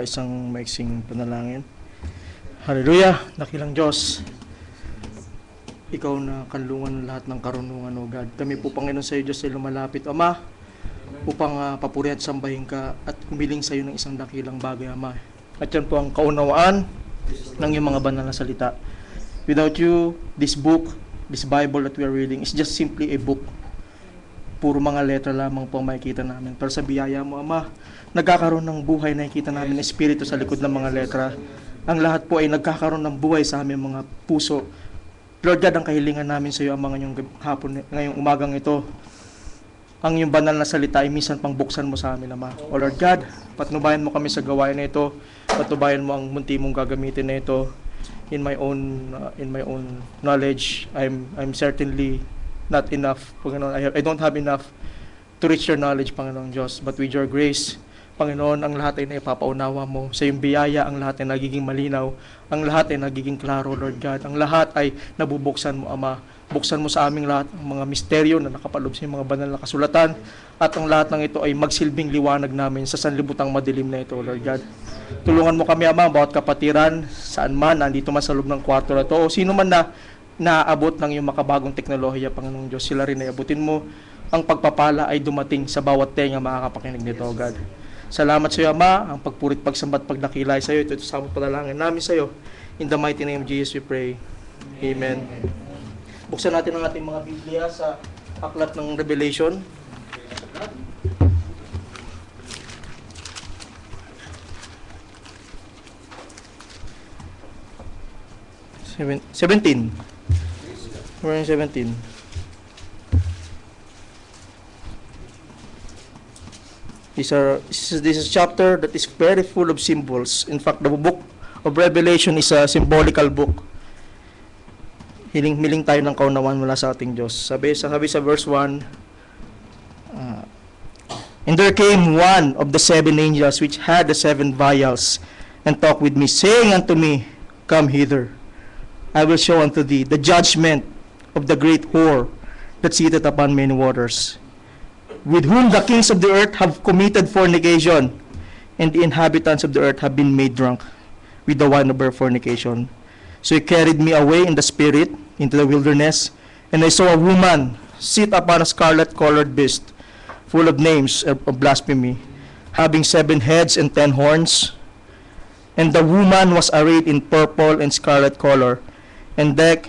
Isang maiksing panalangin. Hallelujah! Dakilang Diyos, Ikaw na kanlungan ng lahat ng karunungan, O God. Kami po, Panginoon, sa iyo, Diyos, ay lumalapit, Ama, upang papurihan at sambahin ka at humiling sa iyo ng isang dakilang bagay, Ama. At yan po ang kaunawaan ng iyong mga banal na salita. Without you, this book, this Bible that we are reading is just simply a book. Puro mga letra lamang po ang makikita namin. Pero sa biyaya mo, Ama, nagkakaroon ng buhay, nakikita namin ng Espiritu sa likod ng mga letra. Ang lahat po ay nagkakaroon ng buhay sa aming mga puso. Lord God, ang kahilingan namin sa iyo ang ngayong hapon, ngayong umagang ito. Ang iyong banal na salita ay minsan pang buksan mo sa amin, Ama. O Lord God, patnubayan mo kami sa gawain na ito. Patnubayan mo ang munti mong gagamitin na ito. In my own knowledge, I'm certainly not enough, Panginoon. I don't have enough to reach your knowledge, Panginoong Diyos. But with your grace, Panginoon, ang lahat ay naipapaunawa mo. Sa iyong biyaya, ang lahat ay nagiging malinaw. Ang lahat ay nagiging klaro, Lord God. Ang lahat ay nabubuksan mo, Ama. Buksan mo sa aming lahat ang mga misteryo na nakapaloob sa mga banal na kasulatan. At ang lahat ng ito ay magsilbing liwanag namin sa sanlibutang madilim na ito, Lord God. Tulungan mo kami, Ama, bawat kapatiran, saan man, nandito man sa loob ng kwarto na ito, o sino man na naaabot ng iyong makabagong teknolohiya, Panginoong Diyos, sila rin ay abutin mo. Ang pagpapala ay dumating sa bawat tenga makakapakinig nito, O God. Salamat sa iyo, Ama, ang pagpurit, pagsambat, pagdakilay sa iyo. Ito sa aming panalangin namin sa iyo. In the mighty name of Jesus we pray. Amen. Buksan natin ang ating mga Biblia sa aklat ng Revelation. Seventeen. We're in 17. This is a chapter that is very full of symbols. In fact, the book of Revelation is a symbolical book. Hiling tayo ng kaunawan mula sa ating Diyos. Sabi sa verse 1, And there came one of the seven angels which had the seven vials, and talked with me, saying unto me, Come hither, I will show unto thee the judgment of the great whore that sitteth upon many waters, with whom the kings of the earth have committed fornication, and the inhabitants of the earth have been made drunk with the wine of her fornication. So he carried me away in the spirit into the wilderness, and I saw a woman sit upon a scarlet-colored beast, full of names of blasphemy, having 7 heads and 10 horns. And the woman was arrayed in purple and scarlet color, and decked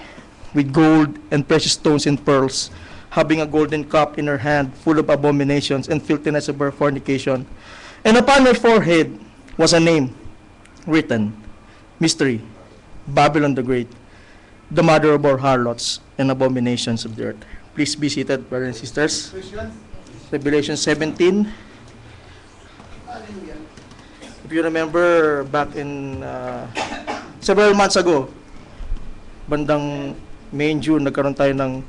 with gold and precious stones and pearls, having a golden cup in her hand, full of abominations and filthiness of her fornication. And upon her forehead was a name written, Mystery, Babylon the Great, the mother of our harlots and abominations of the earth. Please be seated, brothers and sisters. Revelation 17. If you remember, back in several months ago, bandang May and June, nagkaroon tayo ng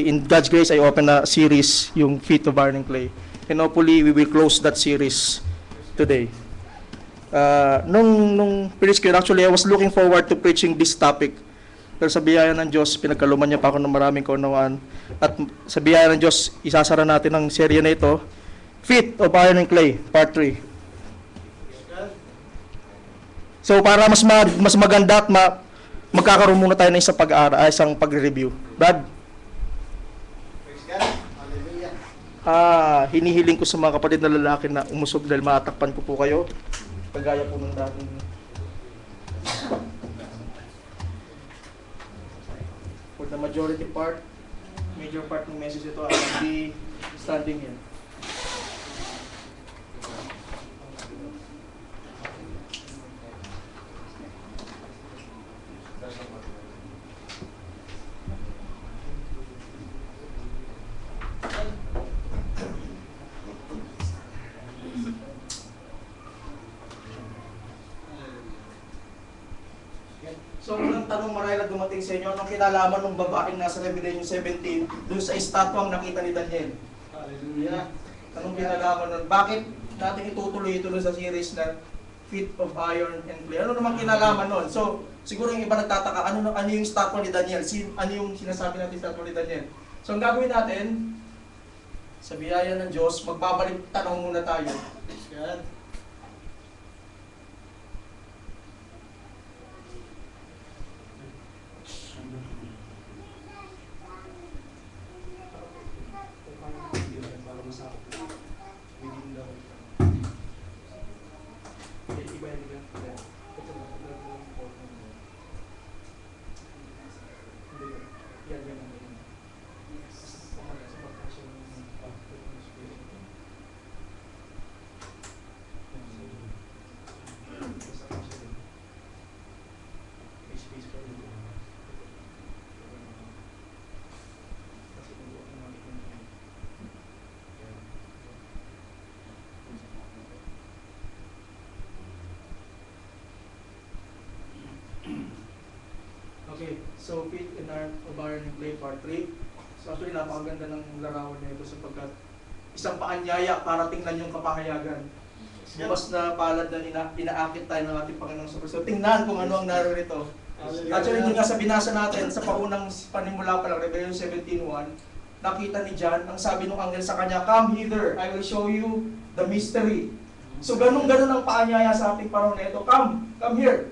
in God's grace, I open a series, yung Feet of Iron and Clay. And hopefully, we will close that series today. Nung preach ko, actually, I was looking forward to preaching this topic. Pero sa biyaya ng Diyos, pinagkaluman niya pa ako ng maraming kaunawaan. At sa biyaya ng Diyos, isasara natin ang serye na ito, Feet of Iron and Clay, Part 3. So, para mas maganda at magkakaroon muna tayo ng isang pag-review. Brad? Hinihiling ko sa mga kapatid na lalaki na umusog dahil matakpan ko po kayo. Kagaya po ng dating. For the majority part, major part ng message ito, I will be standing here. So, unang tanong marahil na dumating sa inyo, anong kinalaman ng babaeng nasa Revelation 17 dun sa estatwang nakita ni Daniel? Hallelujah. Anong kinalaman nun? Bakit natin itutuloy ito sa series na Feet of Iron and Clay? Ano naman kinalaman nun? So, siguro yung iba nagtataka, ano yung estatwa ni Daniel? Ano yung sinasabi natin estatwa ni Daniel? So, ang gagawin natin, sa biyaya ng Diyos, magbabalik tanong muna tayo. Okay, so Faith in of Iron and Clay Part 3. So actually napakaganda ng larawan na ito sapagkat isang paanyaya para tingnan yung kapahayagan. Bukas na palad na inaakit tayo ng ating Panginoong sa Kristo. Tingnan kung ano ang narito. Actually, hindi nga sa binasa natin sa paunang panimula pa lang, Revelation 17:1, nakita ni John, ang sabi ng anghel sa kanya, "Come hither, I will show you the mystery." So ganun-ganun ang paanyaya sa ating panahon na ito. Come here.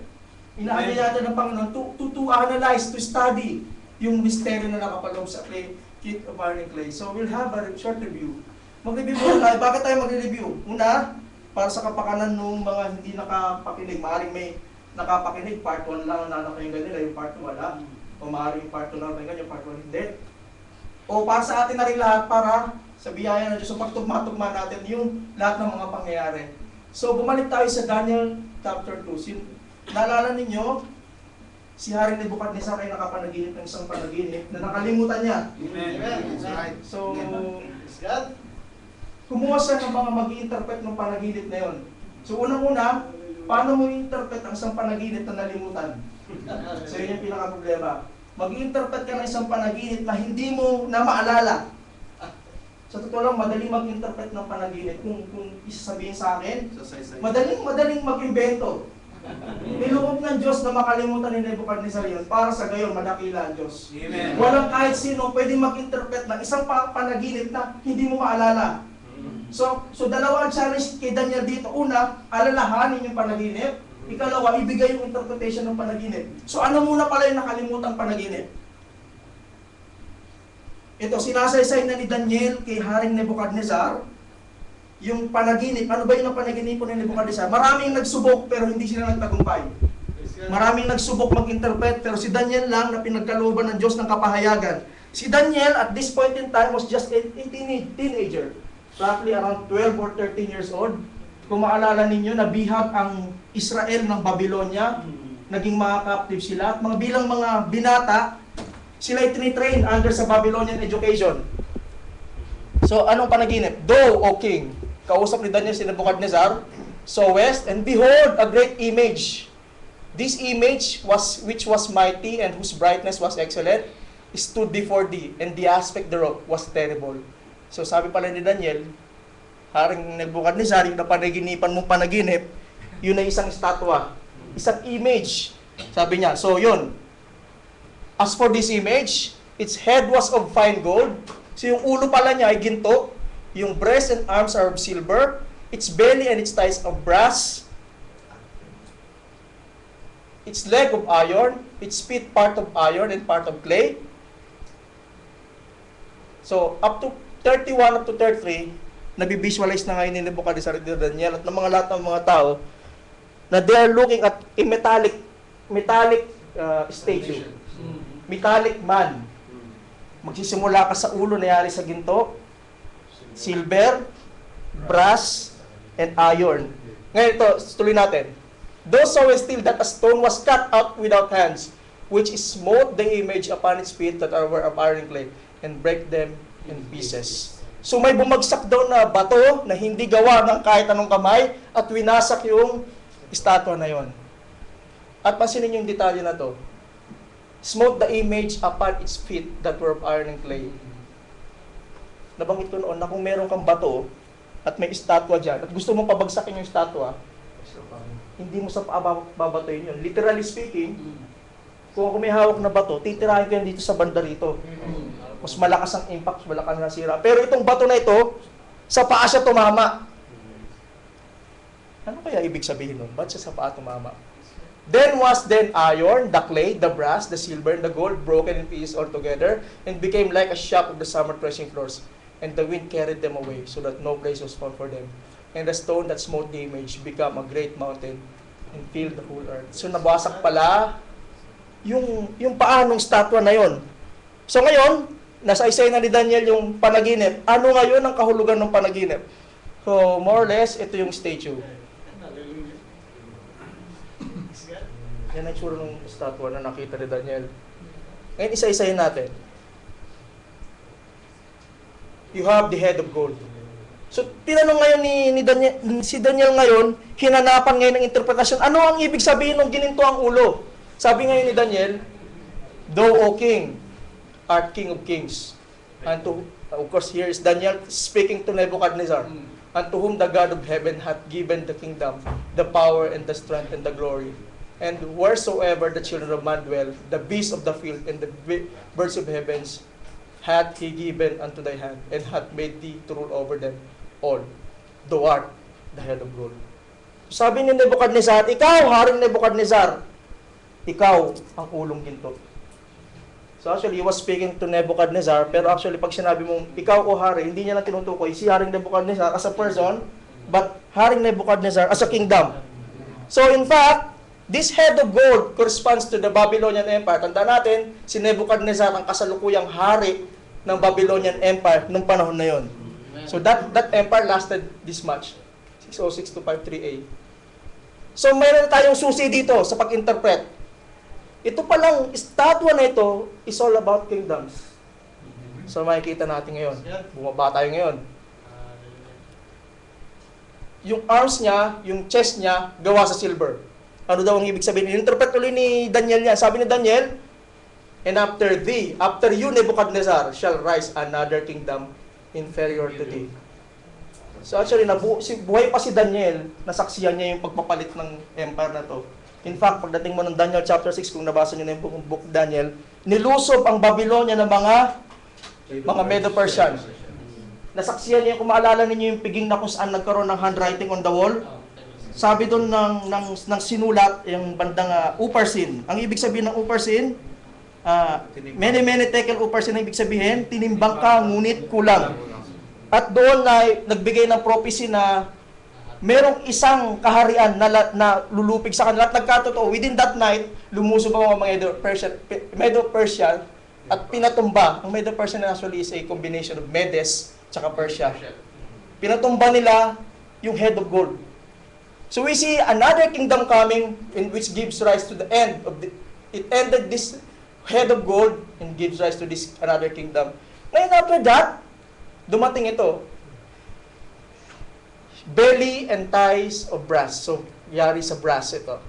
Inaanyaya natin ng Panginoon to analyze, to study yung misteryo na nakapaloob sa clay, kit of iron and clay. So we'll have a short review. Mag-review muna tayo. Bakit tayo mag-review? Una, para sa kapakanan ng mga hindi nakapakinig. Maaaring may nakapakinig, part 1 lang ang nanakinggan nila, yung part 2 wala. O maaaring yung part 2 lang nakinggan, yung part 1 hindi. O para sa atin na rin lahat, para sa biyaya ng Diyos, so pagtugma-tugma natin yung lahat ng mga pangyayari. So bumalik tayo sa Daniel chapter 2. Naalala ninyo, si Haring Nebuchadnezzar ay nakapanaginip ng isang panaginip na nakalimutan niya. Amen. So, kumuha siya ng mga mag-i-interpret ng panaginip na yon. So, unang-una, paano mo i-interpret ang isang panaginip na nalimutan? So, yun yung pinaka-problema. Mag-i-interpret ka ng isang panaginip na hindi mo na maalala. Sa totoo lang, madaling mag-interpret ng panaginip. Kung isasabihin sa akin, madaling mag-invento. Niloob ng Diyos na makalimutan ni Nebuchadnezzar yun para sa gayon madakila ang Diyos. Amen. Walang kahit sino pwedeng mag-interpret ng isang panaginip na hindi mo maalala. So dalawa ang challenge kay Daniel dito. Una, alalahanin yung panaginip. Ikalawa, ibigay yung interpretation ng panaginip. So ano muna pala yung nakalimutang panaginip? Ito, sinasaysay na ni Daniel kay Haring Nebuchadnezzar yung panaginip. Ano ba yung panaginip po ni Nebuchadnezzar? Maraming nagsubok pero hindi sila nagtagumpay. Maraming nagsubok mag-interpret pero si Daniel lang na pinagkalooban ng Diyos ng kapahayagan. Si Daniel at this point in time was just a teenager. Roughly around 12 or 13 years old. Kung maalala ninyo, nabihag ang Israel ng Babylonia. Naging mga captive sila. At bilang mga binata, sila ay tinitrain under sa Babylonian education. So, anong panaginip? Thou, O King, kausap ni Daniel si Nebuchadnezzar, sawest, and behold, a great image. This image, which was mighty, and whose brightness was excellent, stood before thee, and the aspect thereof was terrible. So, sabi pala ni Daniel, Haring Nebuchadnezzar, yung napanaginipan mong panaginip, yun ay isang estatwa, isang image. Sabi niya, so yun. As for this image, its head was of fine gold. So yung ulo pala niya ay ginto, yung breast and arms are of silver, its belly and its thighs of brass, its leg of iron, its feet part of iron and part of clay. So up to 31 up to 33, nabivisualize na ngayon ni Nebuchadnezzar at Daniel at ng mga lahat ng mga tao na they are looking at a metallic statue. Metallic man. Magsisimula ka sa ulo na yari sa ginto, silver, brass, and iron. Ngayon ito, tuloy natin. Those saw still that a stone was cut out without hands, which smote the image upon its feet that were of iron and clay, and break them in pieces. So may bumagsak daw na bato na hindi gawa ng kahit anong kamay at winasak yung estatwa na yon. At pansinin yung detalye na to. Smote the image upon its feet that were of iron and clay. Nabanggit ko noon na kung meron kang bato at may estatwa dyan at gusto mong pabagsakin yung estatwa, hindi mo sa babatoyin yun. Literally speaking, kung ako may hawak na bato, titirahin ko yan dito sa banda rito. Mas malakas ang impact, mas malakas ang nasira. Pero itong bato na ito, sa paa siya tumama. Ano kaya ibig sabihin nun? Ba't siya sa paa tumama? Then was iron, the clay, the brass, the silver, and the gold broken in pieces altogether, and became like a shock of the summer threshing floors. And the wind carried them away, so that no place was found for them. and the stone that smote the image become a great mountain and filled the whole earth. So nabasak pala yung paa ng statwa na yon. So ngayon, nasa isay na ni Daniel yung panaginip. Ano ngayon ang kahulugan ng panaginip? So more or less, ito yung statue. Yan ang itsura ng statwa na nakita ni Daniel. Ngayon, isa-isahin natin. You have the head of gold. So, tinanong ngayon si Daniel ngayon, hinanapan ngayon ng interpretasyon. Ano ang ibig sabihin ng gininto ang ulo? Sabi ngayon ni Daniel, Thou, O King, art King of Kings. And to, of course, here is Daniel speaking to Nebuchadnezzar. Unto whom the God of heaven hath given the kingdom, the power and the strength and the glory. And wheresoever the children of man dwell, the beasts of the field and the birds of heavens hath he given unto thy hand, and hath made thee to rule over them all. Thou art the head of gold. Sabi ni Nebuchadnezzar, ikaw, Haring Nebuchadnezzar, ikaw ang ulong ginto. So actually, he was speaking to Nebuchadnezzar, pero actually, pag sinabi mong, ikaw o hari, hindi niya lang tinutukoy si Haring Nebuchadnezzar as a person, but Haring Nebuchadnezzar as a kingdom. So in fact, this head of gold corresponds to the Babylonian Empire. Tandaan natin, si Nebuchadnezzar ang kasalukuyang hari ng Babylonian Empire nung panahon na yon. So that empire lasted this much, 606 to 53 A. So mayroon tayong susi dito sa pag-interpret. Ito palang estatwa na ito is all about kingdoms. So makikita natin ngayon. Bumaba tayo ngayon. Yung arms niya, yung chest niya, gawa sa silver. Ano daw ang ibig sabihin? Interpret ulit ni Daniel yan. Sabi ni Daniel, and after thee, after you, Nebuchadnezzar, shall rise another kingdom inferior to thee. So actually, buhay pa si Daniel, nasaksiyan niya yung pagpapalit ng empire na to. In fact, pagdating mo ng Daniel chapter 6, kung nabasa niyo na yung buong book Daniel, nilusob ang Babylonia ng mga Medo-Persian. Nasaksiyan niya, kung maalala ninyo yung piging na kung saan nagkaroon ng handwriting on the wall, sabi doon ng sinulat, yung bandang Uparsin. Ang ibig sabihin ng Uparsin, many tekel Uparsin ang ibig sabihin, tinimbang ka, ngunit kulang. At doon na nagbigay ng prophecy na merong isang kaharian na lulupig sa kanila. At nagkatotoo, within that night, lumusob ang mga Medo-Persian at pinatumba. Ang Medo-Persian actually is a combination of Medes tsaka Persia. Pinatumba nila yung head of gold. So we see another kingdom coming in which gives rise to the end of it ended this head of gold and gives rise to this another kingdom. Ngayon after that, dumating ito. Belly and thighs of brass. So, yari sa brass ito.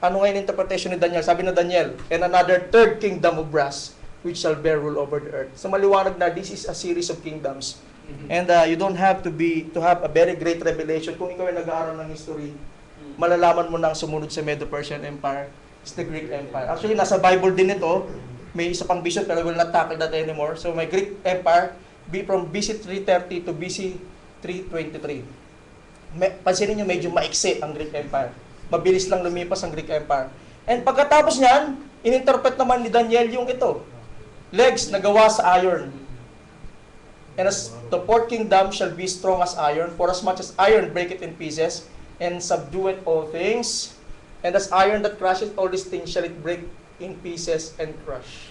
Ano ngayon interpretation ni Daniel? Sabi na Daniel, and another third kingdom of brass, which shall bear rule over the earth. So maliwanag na this is a series of kingdoms. And you don't have to have a very great revelation. Kung ikaw ay nag-aaral ng history, malalaman mo na ang sumunod sa Medo-Persian Empire is the Greek Empire. Actually, nasa Bible din ito. May isa pang vision, pero we'll not tackle that anymore. So, may Greek Empire from BC 330 to BC 323. Pansinin nyo, medyo maiksi ang Greek Empire. Mabilis lang lumipas ang Greek Empire. And pagkatapos niyan, ininterpret naman ni Daniel yung ito. Legs na gawa sa iron. And as the fourth kingdom shall be strong as iron, for as much as iron breaketh in pieces, and subdueth all things, and as iron that crusheth all these things shall it break in pieces and crush.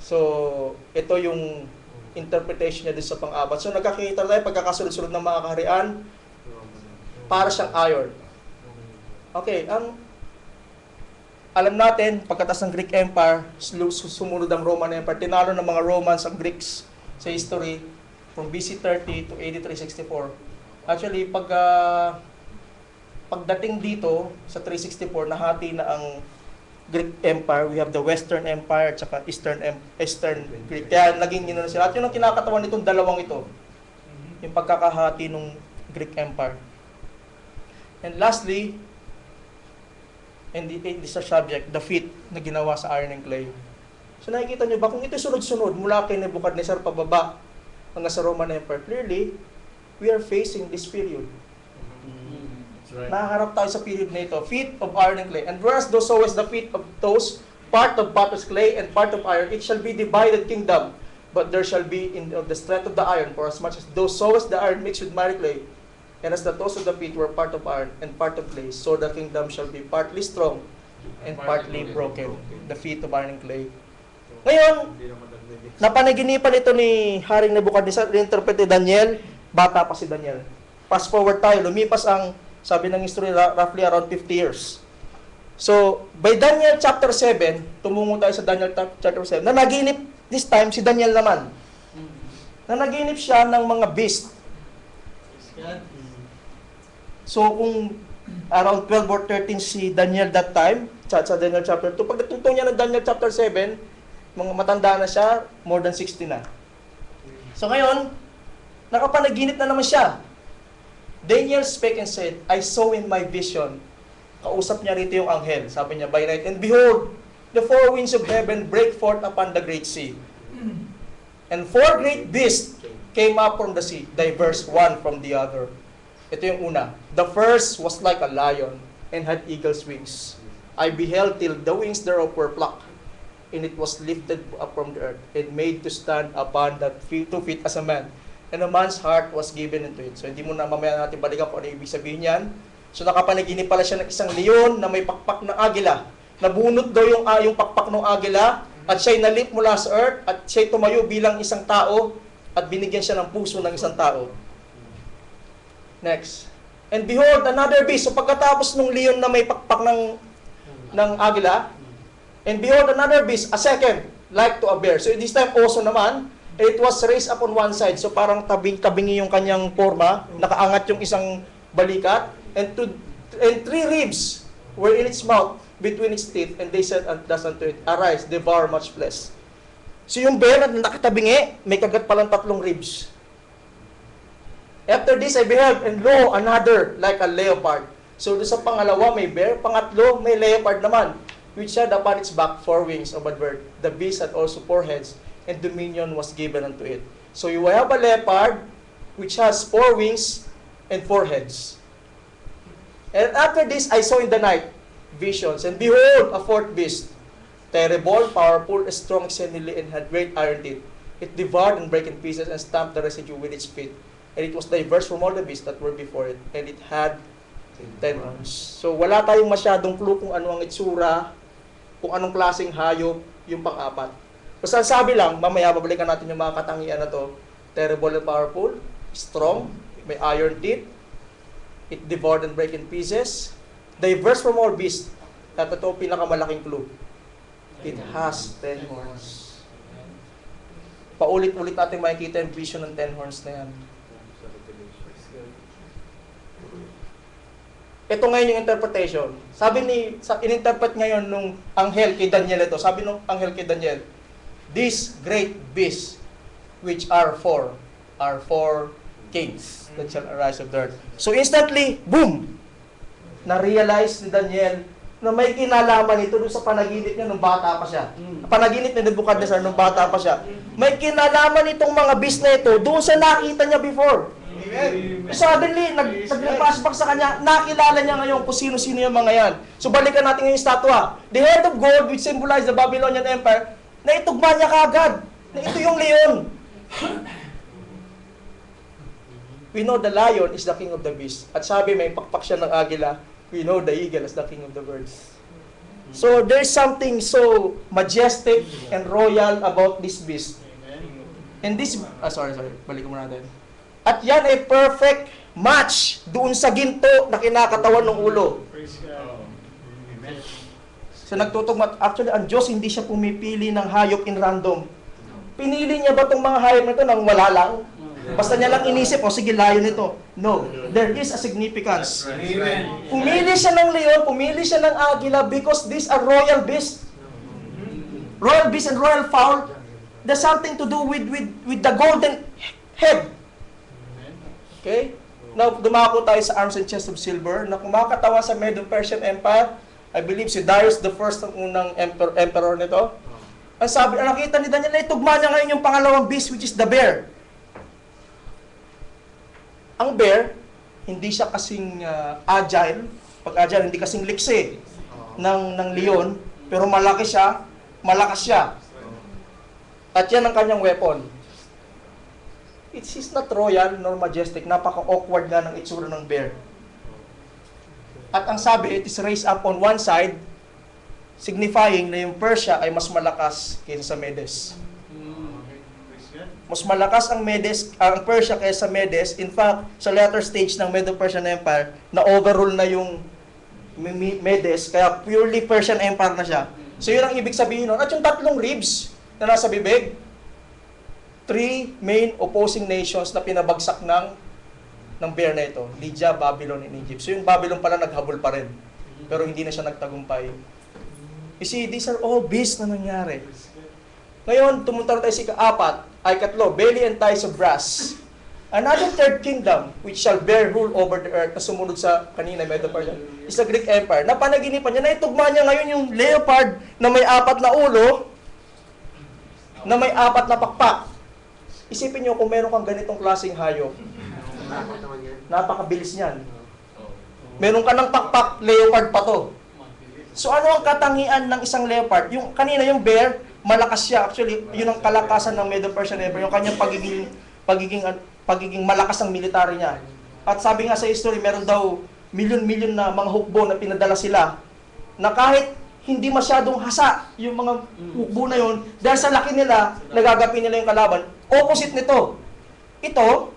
So, ito yung interpretation niya dito sa pang-apat. So, nagkakita tayo pagkakasunod-sunod ng mga kaharian, para siyang iron. Okay, alam natin, pagkatas ng Greek Empire, sumunod ang Roman Empire, tinalo ng mga Romans ang Greeks sa history from BC 30 to AD 364. Actually, pagdating dito sa 364, nahati na ang Greek Empire. We have the Western Empire at saka Eastern Greek. Kaya naging yun na sila. At yun ang kinakatawan nitong dalawang ito. Yung pagkakahati ng Greek Empire. And lastly, and this is a subject, the feet na ginawa sa iron and clay. So nakikita nyo ba, kung ito sunod-sunod mula kay Nebuchadnezzar pababa hanggang sa Roman Empire, clearly, we are facing this period. Right. Nakaharap tayo sa period na ito, feet of iron and clay. And whereas thou sawest the feet of those, part of potter's clay and part of iron, it shall be divided kingdom, but there shall be in the strength of the iron, for as much as thou sawest the iron mixed with miry clay, And as the toes of the feet were part of iron and part of clay, so the kingdom shall be partly strong and partly broken. The feet of iron and clay. Ngayon, napanaginipan ito ni Haring Nebuchadnezzar, interpret ni Daniel, bata pa si Daniel. Fast forward tayo, lumipas ang, sabi ng history, roughly around 50 years. So, by Daniel chapter 7, tumungo tayo sa Daniel chapter 7, na naginip, this time, si Daniel naman. Na naginip siya ng mga beast. So, kung around 12 or 13 si Daniel that time, sa Daniel chapter 2, pag natutong niya ng Daniel chapter 7, mga matanda na siya, more than 60 na. So ngayon, nakapanaginip na naman siya. Daniel spake and said, I saw in my vision. Kausap niya rito yung anghel. Sabi niya, by night, and behold, the four winds of heaven break forth upon the great sea. And four great beasts came up from the sea, diverse one from the other. Ito yung una. The first was like a lion and had eagle's wings. I beheld till the wings thereof were plucked, and it was lifted up from the earth, and made to stand upon the 2 feet as a man. And a man's heart was given into it. So hindi mo na mamaya natin balikan kung ano ibig sabihin yan. So nakapanaginip pala siya ng isang leon na may pakpak ng agila. Nabunot daw yung pakpak ng agila, at siya'y nalip mula sa earth, at siya'y tumayo bilang isang tao, at binigyan siya ng puso ng isang tao. Next. And behold, another beast. So pagkatapos ng leon na may pakpak ng agila, and behold, another beast, a second, like to a bear. So this time also naman, it was raised up on one side. So parang tabing-tabingi yung kanyang forma, nakaangat yung isang balikat, and three ribs were in its mouth, between its teeth, and they said thus unto it, Arise, devour much flesh. So yung bear na nakatabingi, may kagat palang 3 ribs. After this I beheld, and lo, another, like a leopard. So doon sa pangalawa may bear, pangatlo may leopard naman, which had upon its back 4 wings of a bird. The beast had also 4 heads, and dominion was given unto it. So you have a leopard, which has 4 wings and 4 heads. And after this, I saw in the night visions, and behold, a 4th beast, terrible, powerful, strong exceedingly, and had great iron teeth. It devoured and brake in pieces, and stamped the residue with its feet. And it was diverse from all the beasts that were before it, and it had 10 horns. So wala tayong masyadong clue kung ano ang itsura, kung anong klaseng hayop, yung pang-apat. Basta sabi lang, mamaya babalikan natin yung mga katangian na to. Terrible and powerful, strong, may iron teeth, it devoured and break in pieces, diverse from all beasts. At ito pinakamalaking clue. It has 10 horns. Paulit-ulit natin makikita yung vision ng 10 horns na yan. Ito ngayon yung interpretation. Sabi in-interpret ngayon nung anghel kay Daniel ito. Sabi nung anghel kay Daniel, these great beasts, which are four kings that shall arise of the earth. So instantly, boom! Na-realize ni Daniel na may kinalaman ito doon sa panaginip niya nung bata pa siya. Panaginip ni Nebuchadnezzar nung bata pa siya. May kinalaman itong mga beast na ito doon sa nakita niya before. Amen. Suddenly, nag-flashback sa kanya, nakilala niya ngayon kung sino-sino yung mga yan. So balikan natin yung statwa. The head of gold, which symbolized the Babylonian Empire, naitugma niya kaagad na ito yung leon. We know the lion is the king of the beasts. At sabi, may pakpak siya ng agila. We know the eagle is the king of the birds. So there's something so majestic and royal about this beast. And this, balikan mo natin. At yan ay perfect match doon sa ginto na kinakatawan ng ulo. So nagtutugma, actually ang Diyos hindi siya pumipili ng hayop in random. Pinili niya ba itong mga hayop na ito nang wala lang? Basta niya lang inisip, sige, lion ito. No, there is a significance. Pumili siya ng leon, pumili siya ng agila because these are royal beasts. Royal beast and royal fowl, there's something to do with the golden head. Okay? Now, dumako tayo sa arms and chest of silver na kumakatawan sa Medo-Persian Empire. I believe si Darius the first ang unang emperor nito. Ang sabi, nakita ni Daniel, itugma niya ngayon yung pangalawang beast, which is the bear. Ang bear, hindi siya kasing agile. Pag agile, hindi kasing liksi ng leon, pero malaki siya, malakas siya. At yan ang kanyang weapon. It's not royal nor majestic. Napaka-awkward nga ng itsura ng bear. At ang sabi, it is raised up on one side, signifying na yung Persia ay mas malakas kaysa sa Medes. Mas malakas ang Persia kaysa sa Medes. In fact, sa later stage ng Medo-Persian Empire, na overrule na yung Medes, kaya purely Persian Empire na siya. So yun ang ibig sabihin nun. At yung tatlong ribs na nasa bibig, 3 main opposing nations na pinabagsak ng bear na ito, Lydia, Babylon, and Egypt. So yung Babylon pala naghabol pa rin, pero hindi na siya nagtagumpay. You see, these are all beasts na nangyari. Ngayon, tumunta tayo sa ikatlo, belly and thighs of brass. Another third kingdom, which shall bear rule over the earth, na sumunod sa kanina, Medo-Persia, is the Greek Empire. Napanaginipan niya, naitugma niya ngayon yung leopard na may 4 na ulo, na may 4 na pakpak. Isipin niyo kung meron kang ganitong klaseng hayop. Napakabilis niyan. Meron ka ng pakpak, leopard pa to. So ano ang katangian ng isang leopard? Yung kanina yung bear, malakas siya. Actually, yun ang kalakasan ng Medo-Persian Empire, yung kanyang pagiging malakas ang military niya. At sabi nga sa history, meron daw milyon-milyon na mga hukbo na pinadala sila na kahit hindi masyadong hasa yung mga hukbo na yun, dahil sa laki nila, nagagapi nila yung kalaban. Opposite nito, ito,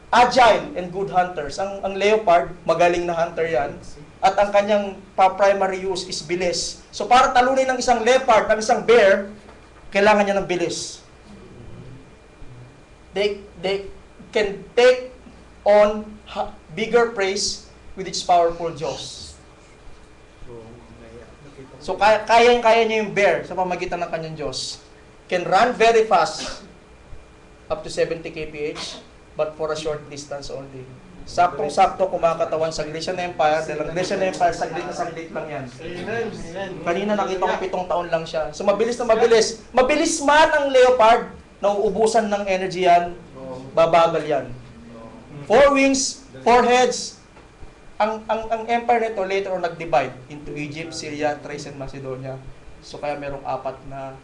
agile and good hunters. Ang leopard, magaling na hunter yan. At ang kanyang primary use is bilis. So para talunin ng isang leopard, ng isang bear, kailangan niya ng bilis. They can take on bigger prey with its powerful jaws. So kaya niya yung bear sa pamagitan ng kanyang jaws. Can run very fast, up to 70 kph, but for a short distance only. Saktong-sakto kumakatawan sa Grecian Empire, dahil ang Grecian Empire, saglit lang yan. Kanina nakita ko 7 taon lang siya. So mabilis na mabilis. Mabilis man ang leopard, nauubusan ng energy yan, babagal yan. 4 wings, 4 heads. Ang empire nito later on nag-divide into Egypt, Syria, Thrace, and Macedonia. So kaya merong 4 na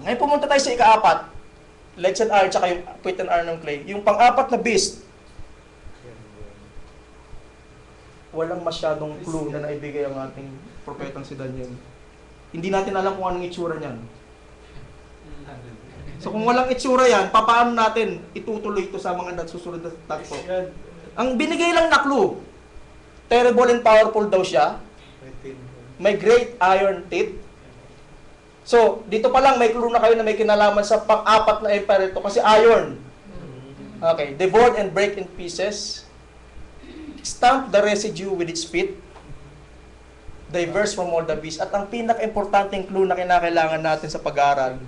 ngayon pumunta tayo sa ika-4. Legs and iron, tsaka yung pit and iron ng clay. Yung pang-4 na beast, walang masyadong clue na naibigay ang ating propetang si Daniel. Hindi natin alam kung anong itsura niyan. So kung walang itsura yan, paano natin itutuloy ito sa mga nasusunod na takto? Ang binigay lang na clue, terrible and powerful daw siya, may great iron teeth. So, dito pa lang may clue na kayo na may kinalaman sa pang-4 na empire ito kasi iron. Okay, devoured and break in pieces. Stamp the residue with its feet. Diverse from all the beasts. At ang pinaka-importanting clue na kinakailangan natin sa pag-aaral,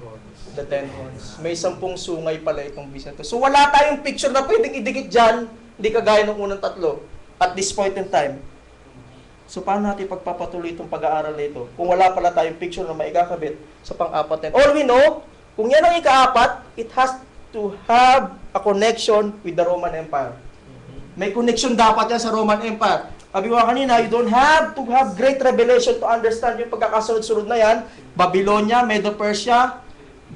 the 10 horns. May 10 sungay pala itong beast na ito. So, wala tayong picture na pwedeng idikit dyan, hindi kagaya ng unang 3 at this point in time. So, paano natin pagpapatuloy itong pag-aaral na ito kung wala pala tayong picture na maikakabit sa pang-4 na? All we know, kung yan ang ika-4, it has to have a connection with the Roman Empire. May connection dapat yan sa Roman Empire. Sabi ko kanina, you don't have to have great revelation to understand yung pagkakasunod-sunod na yan. Babylonia, Medo-Persia,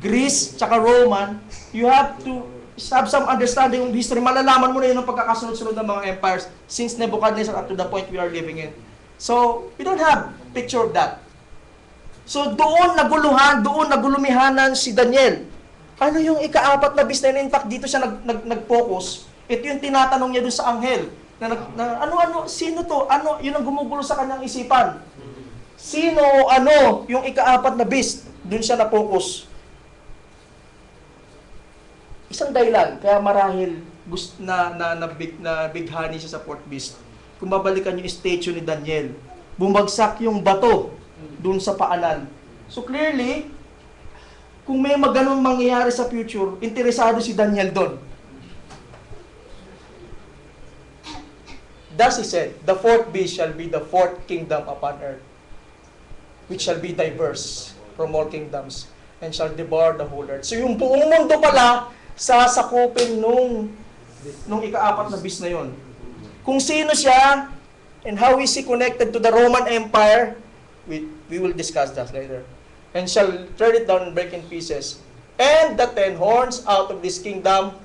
Greece, tsaka Roman. You have to have some understanding of history. Malalaman mo na yun ang pagkakasunod-sunod ng mga empires since Nebuchadnezzar up to the point we are living in. So, we don't have picture of that. So, doon nagulumihanan si Daniel. Ano yung ika-4 na beast na yun? In fact, dito siya nag-focus. Ito yung tinatanong niya doon sa anghel. Sino to? Ano? Yun ang gumugulo sa kanyang isipan. Sino o ano yung ika-4 na beast? Doon siya na-focus. Isang dahilan, kaya marahil bighani siya sa 4th beast. Kung babalikan yung statue ni Daniel, bumagsak yung bato doon sa paanan. So clearly, kung may ganun mangyayari sa future, interesado si Daniel doon. Thus he said, the 4th beast shall be the 4th kingdom upon earth, which shall be diverse from all kingdoms, and shall devour the whole earth. So yung buong mundo pala, sasakupin nung ika-4 na beast na yon. Kung sino siya, and how is he connected to the Roman Empire, we will discuss that later. And shall tear it down and break in pieces. And the 10 horns out of this kingdom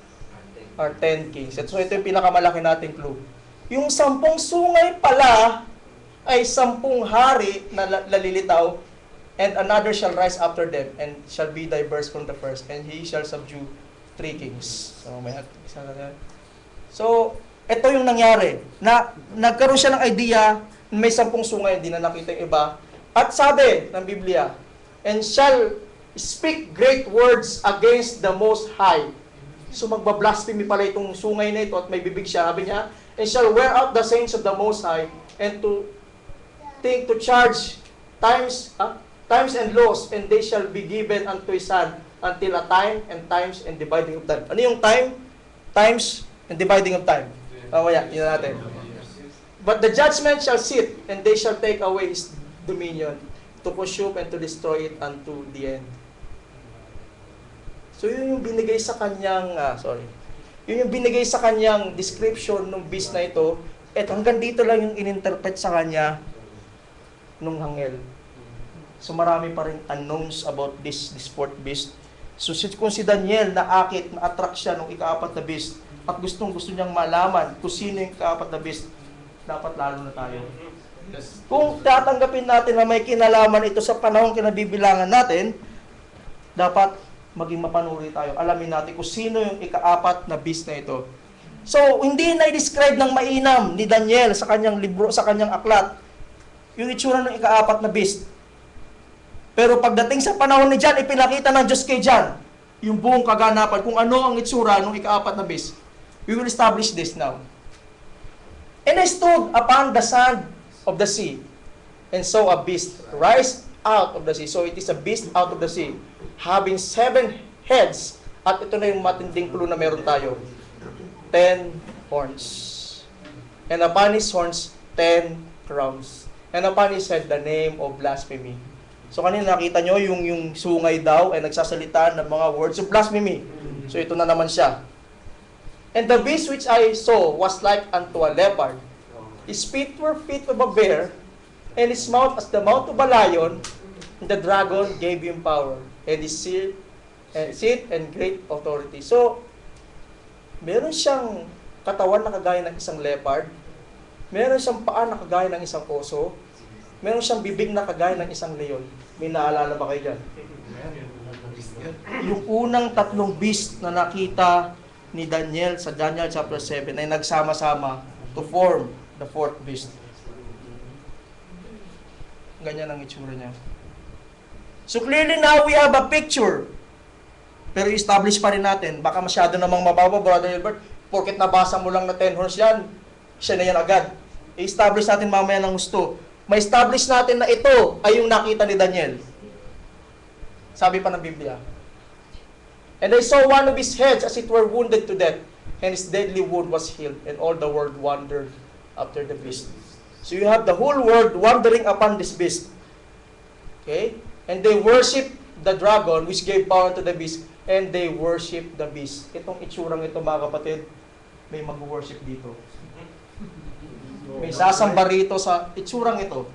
are 10 kings. So ito yung pinakamalaki nating clue. Yung 10 sungay pala ay 10 hari na lalilitaw, and another shall rise after them, and shall be diverse from the first, and he shall subdue 3 kings. So, ito yung nangyari. Nagkaroon siya ng idea, may 10 sungay, hindi na nakita yung iba. At sabi ng Biblia, and shall speak great words against the Most High. So magbablasphemy pala itong sungay na ito at may bibig siya. Sabi niya, and shall wear out the saints of the Most High, and to think to charge times and laws, and they shall be given unto his hand until a time and times and dividing of time. Ano yung time, times, and dividing of time? Mamaya, yun natin. But the judgment shall sit, and they shall take away his dominion, to consume and to destroy it unto the end. So yun yung binigay sa kanyang, yun yung binigay sa kanyang description ng beast na ito, at hanggang dito lang yung ininterpret sa kanya nung anghel. So marami pa rin unknowns about this fourth beast. So kung si Daniel naakit, na-attract siya nung ika-4 na beast, at gusto niyang malaman kung sino yung ika-4 na beast, dapat lalo na tayo. Kung tatanggapin natin na may kinalaman ito sa panahong kinabibilangan natin, dapat maging mapanuri tayo. Alamin natin kung sino yung ika-4 na beast na ito. So, hindi na-describe ng mainam ni Daniel sa kanyang libro, sa kanyang aklat, yung itsura ng ika-4 na beast. Pero pagdating sa panahon ni John, ipinakita ng Diyos kay John yung buong kaganapan, kung ano ang itsura ng ika-4 na beast. We will establish this now. And I stood upon the sand of the sea, and saw a beast rise out of the sea. So it is a beast out of the sea, having 7 heads, at ito na yung matinding clue na meron tayo. 10 horns. And upon his horns, 10 crowns. And upon his head, the name of blasphemy. So kanina nakita nyo, yung sungay daw ay nagsasalita ng mga words of blasphemy. So ito na naman siya. And the beast which I saw was like unto a leopard. His feet were feet of a bear, and his mouth as the mouth of a lion. And the dragon gave him power, and his seat and great authority. So, meron siyang katawan na kagaya ng isang leopard, meron siyang paa na kagaya ng isang oso, meron siyang bibig na kagaya ng isang leon. May naalala ba kayo dyan? Yung unang 3 beast na nakita ni Daniel sa Daniel chapter 7 ay nagsama-sama to form the 4th beast. Ganyan ang itsura niya. So clearly now we have a picture. Pero i-establish pa rin natin. Baka masyado namang mababa, Brother Hilbert. Porket nabasa mo lang na 10 horns yan, siya na yan agad. I-establish natin mamaya ng gusto. Ma-establish natin na ito ay yung nakita ni Daniel. Sabi pa ng Biblia. And I saw one of his heads as it were wounded to death, and his deadly wound was healed, and all the world wondered after the beast. So you have the whole world wondering upon this beast. Okay? And they worship the dragon which gave power to the beast, and they worship the beast. Itong itsurang ito, mga kapatid, may mag-worship dito. May sasamba rito sa itsurang ito.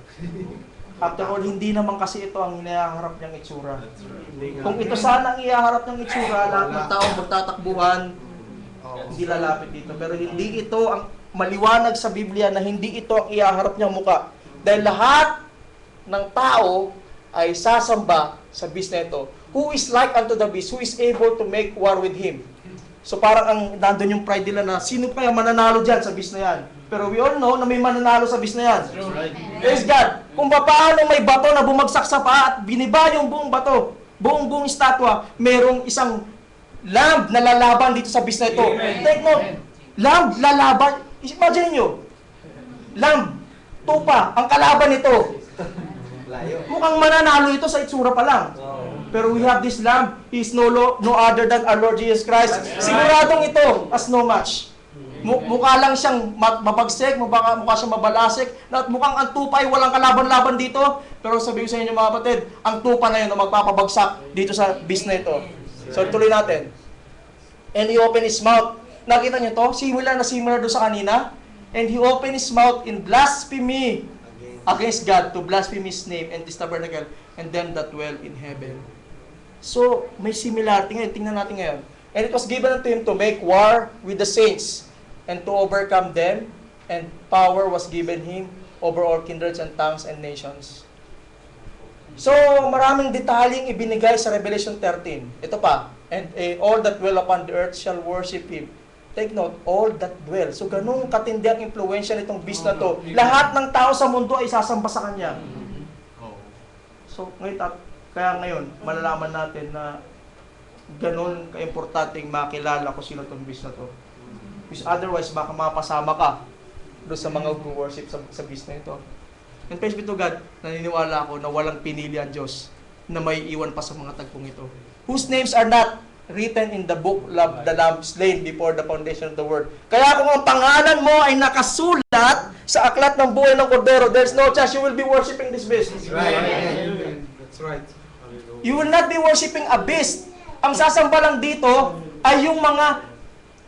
After all, hindi naman kasi ito ang inaharap niyang itsura. Kung ito sana ang ihaharap niyang itsura, lahat ng tao magtatakbuhan, hindi lalapit dito. Pero hindi ito ang maliwanag sa Biblia na hindi ito ang ihaharap niyang muka. Dahil lahat ng tao ay sasamba sa beast na ito. Who is like unto the beast, who is able to make war with him. So parang ang nandun yung pride nila na sino kaya mananalo dyan sa beast na yan. Pero we all know na may mananalo sa beast na yan. Praise God. Kung paano may bato na bumagsak sa paa at biniba yung buong bato, buong estatwa, merong isang lamb na lalaban dito sa beast na ito. Take note. Lamb, lalaban. Imagine nyo. Lamb, tupa, ang kalaban nito. Mukhang mananalo ito sa itsura pa lang. Pero we have this lamb. He is no other than our Lord Jesus Christ. Siguradong ito as no match. Mukha lang siyang mapagsik, mukha siyang mabalasik, at mukhang ang tupa ay walang kalaban-laban dito. Pero sabihin sa inyo mga kapatid, ang tupa na yun na magpapabagsak dito sa beast na ito. So tuloy natin. And he opened his mouth. Nakita niyo to? Similar doon sa kanina. And he opened his mouth in blasphemy against God, to blaspheme his name and this tabernacle and them that dwell in heaven. So, may similarity ngayon. Tingnan natin ngayon. And it was given unto him to make war with the saints and to overcome them, and power was given him over all kindreds and tongues and nations. So, maraming detaling ibinigay sa Revelation 13. Ito pa, and all that dwell upon the earth shall worship him. Take note, all that dwell. So, ganun katindi ang impluensya nitong beast na to. Lahat ng tao sa mundo ay sasamba sa kanya. So, kaya ngayon, malalaman natin na ganun ka-importanteng makilala kung sino itong beast na to. Because otherwise, baka mapasama ka doon sa mga worship sa beast na ito. And praise be to God, naniniwala ako na walang pinili ang Diyos na may iwan pa sa mga tagpong ito. Whose names are not written in the book of the Lamb slain before the foundation of the world. Kaya kung ang pangalan mo ay nakasulat sa aklat ng buhay ng Kordero, there's no chance you will be worshiping this beast. That's right. That's right. You will not be worshiping a beast. Ang sasamba lang dito ay yung mga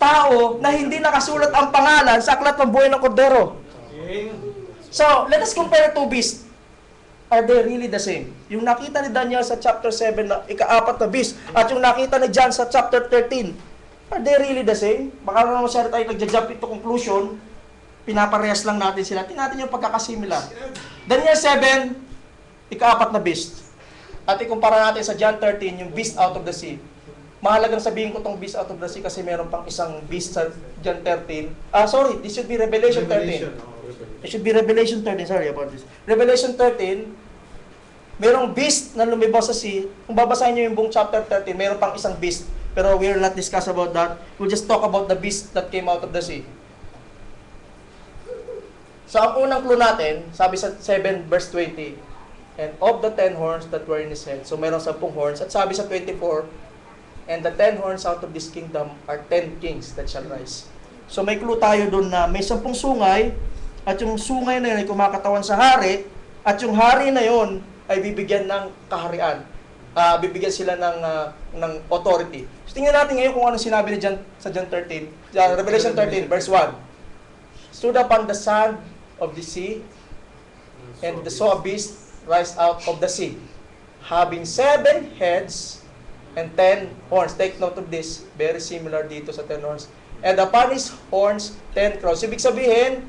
tao na hindi nakasulat ang pangalan sa aklat ng buhay ng Kordero. So, let us compare two beasts. Are they really the same? Yung nakita ni Daniel sa chapter 7 na ika-4 na beast, at yung nakita ni John sa chapter 13, are they really the same? Baka naman siya tayo nagja-jump into conclusion, pinaparehas lang natin sila. Tingnan natin yung pagkakasimilar. Daniel 7, ika-4 na beast. At ikumpara natin sa John 13, yung beast out of the sea. Mahalagang sabihin ko tong beast out of the sea kasi meron pang isang beast sa John 13. This should be Revelation 13. It should be Revelation 13. Sorry about this. Revelation 13, merong beast na lumibaw sa sea. Kung babasahin nyo yung buong chapter 13, meron pang isang beast. Pero we will not discuss about that. We'll just talk about the beast that came out of the sea. So, ang unang clue natin, sabi sa 7 verse 20, and of the 10 horns that were in his head. So, merong 10 horns. At sabi sa 24, and the 10 horns out of this kingdom are 10 kings that shall rise. So, may clue tayo doon na may 10 sungay, at yung sungay na yun ay kumakatawan sa hari, at yung hari na yun ay bibigyan ng kaharian. Bibigyan sila ng authority. So, tingnan natin ngayon kung ano sinabi ni John, sa John 13, Revelation 13, verse 1. Stood upon the sand of the sea, and saw a beast rise out of the sea, having 7 heads and 10 horns. Take note of this, very similar dito sa 10 horns. And upon his horns, 10 crowns. Ibig sabihin,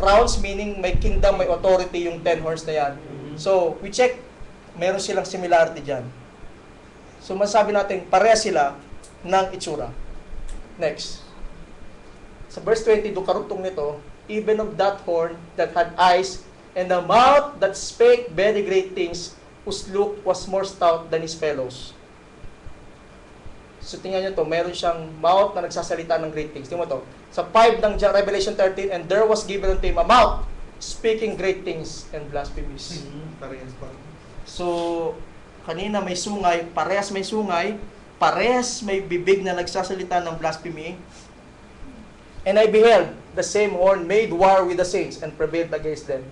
crowns meaning may kingdom, may authority yung 10 horns na yan. So, we check, meron silang similarity dyan. So, masasabi natin, pareha sila ng itsura. Next. Sa verse 20, do karugtong nito, even of that horn that had eyes, and the mouth that spake very great things, whose look was more stout than his fellows. So, tingnan nyo to, meron siyang mouth na nagsasalita ng great things. Tingnan mo to. Sa 5 ng Revelation 13, and there was given unto him a mouth, speaking great things and blasphemies. Parehas pa. So, kanina may sungay, parehas may bibig na nagsasalita ng blasphemy. And I beheld the same horn made war with the saints and prevailed against them.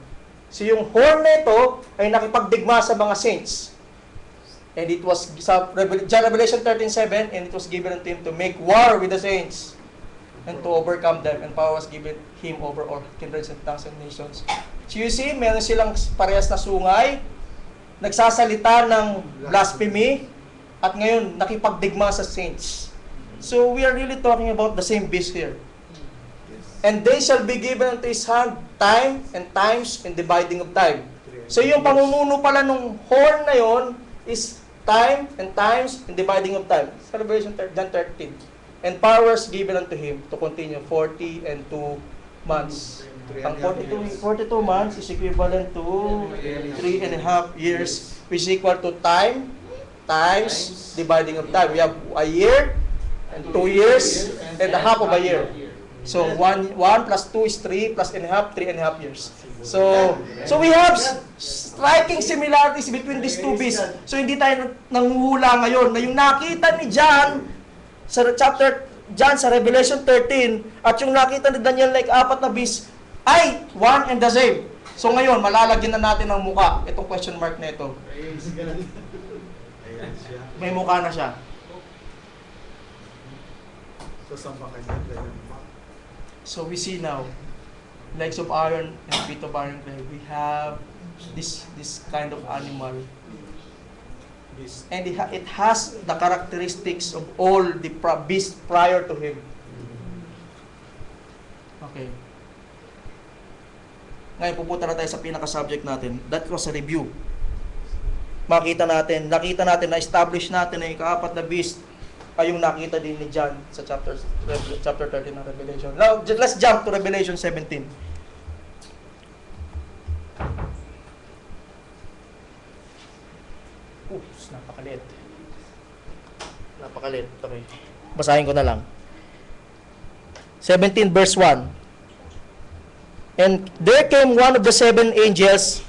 So, yung horn na ito ay nakipagdigma sa mga saints. And it was, sa Revelation 13:7, and it was given unto him to make war with the saints and to overcome them, and power was given him over all kindreds and tongues and nations. So you see, meron silang parehas na sungay, nagsasalita ng blasphemy, at ngayon, nakipagdigma sa saints. So we are really talking about the same beast here. And they shall be given unto his hand time and times and dividing of time. So yung pamumuno pala nung horn na yon is time and times and dividing of time. Celebration John 13. And powers given unto him to continue 40 and 2 months. Ang 42 months is equivalent to 3.5 years, which is equal to time times dividing of time. We have a year, and 2 years, and a half of a year. So 1 plus 2 is 3, plus and a half, 3.5 years. So we have striking similarities between these two beasts. So hindi tayo nanguhula ngayon na yung nakita ni John sa John sa Revelation 13 at yung nakita ni Daniel like 4 na beast ay one and the same. So ngayon, malalagyan na natin ng muka itong question mark na ito. May muka na siya. So we see now, legs of iron and feet of iron clay. We have this kind of animal Beast. And it has the characteristics of all the beasts prior to him. Okay. Ngayon, pupunta na tayo sa pinaka-subject natin. That was a review. Nakita natin, na-establish natin na yung kaapat na beast ay yung nakita din ni John sa chapter 13 ng Revelation. Now, let's jump to Revelation 17. Oops, napakalit. Napakalit. Okay. Basahin ko na lang. 17 verse 1. And there came one of the seven angels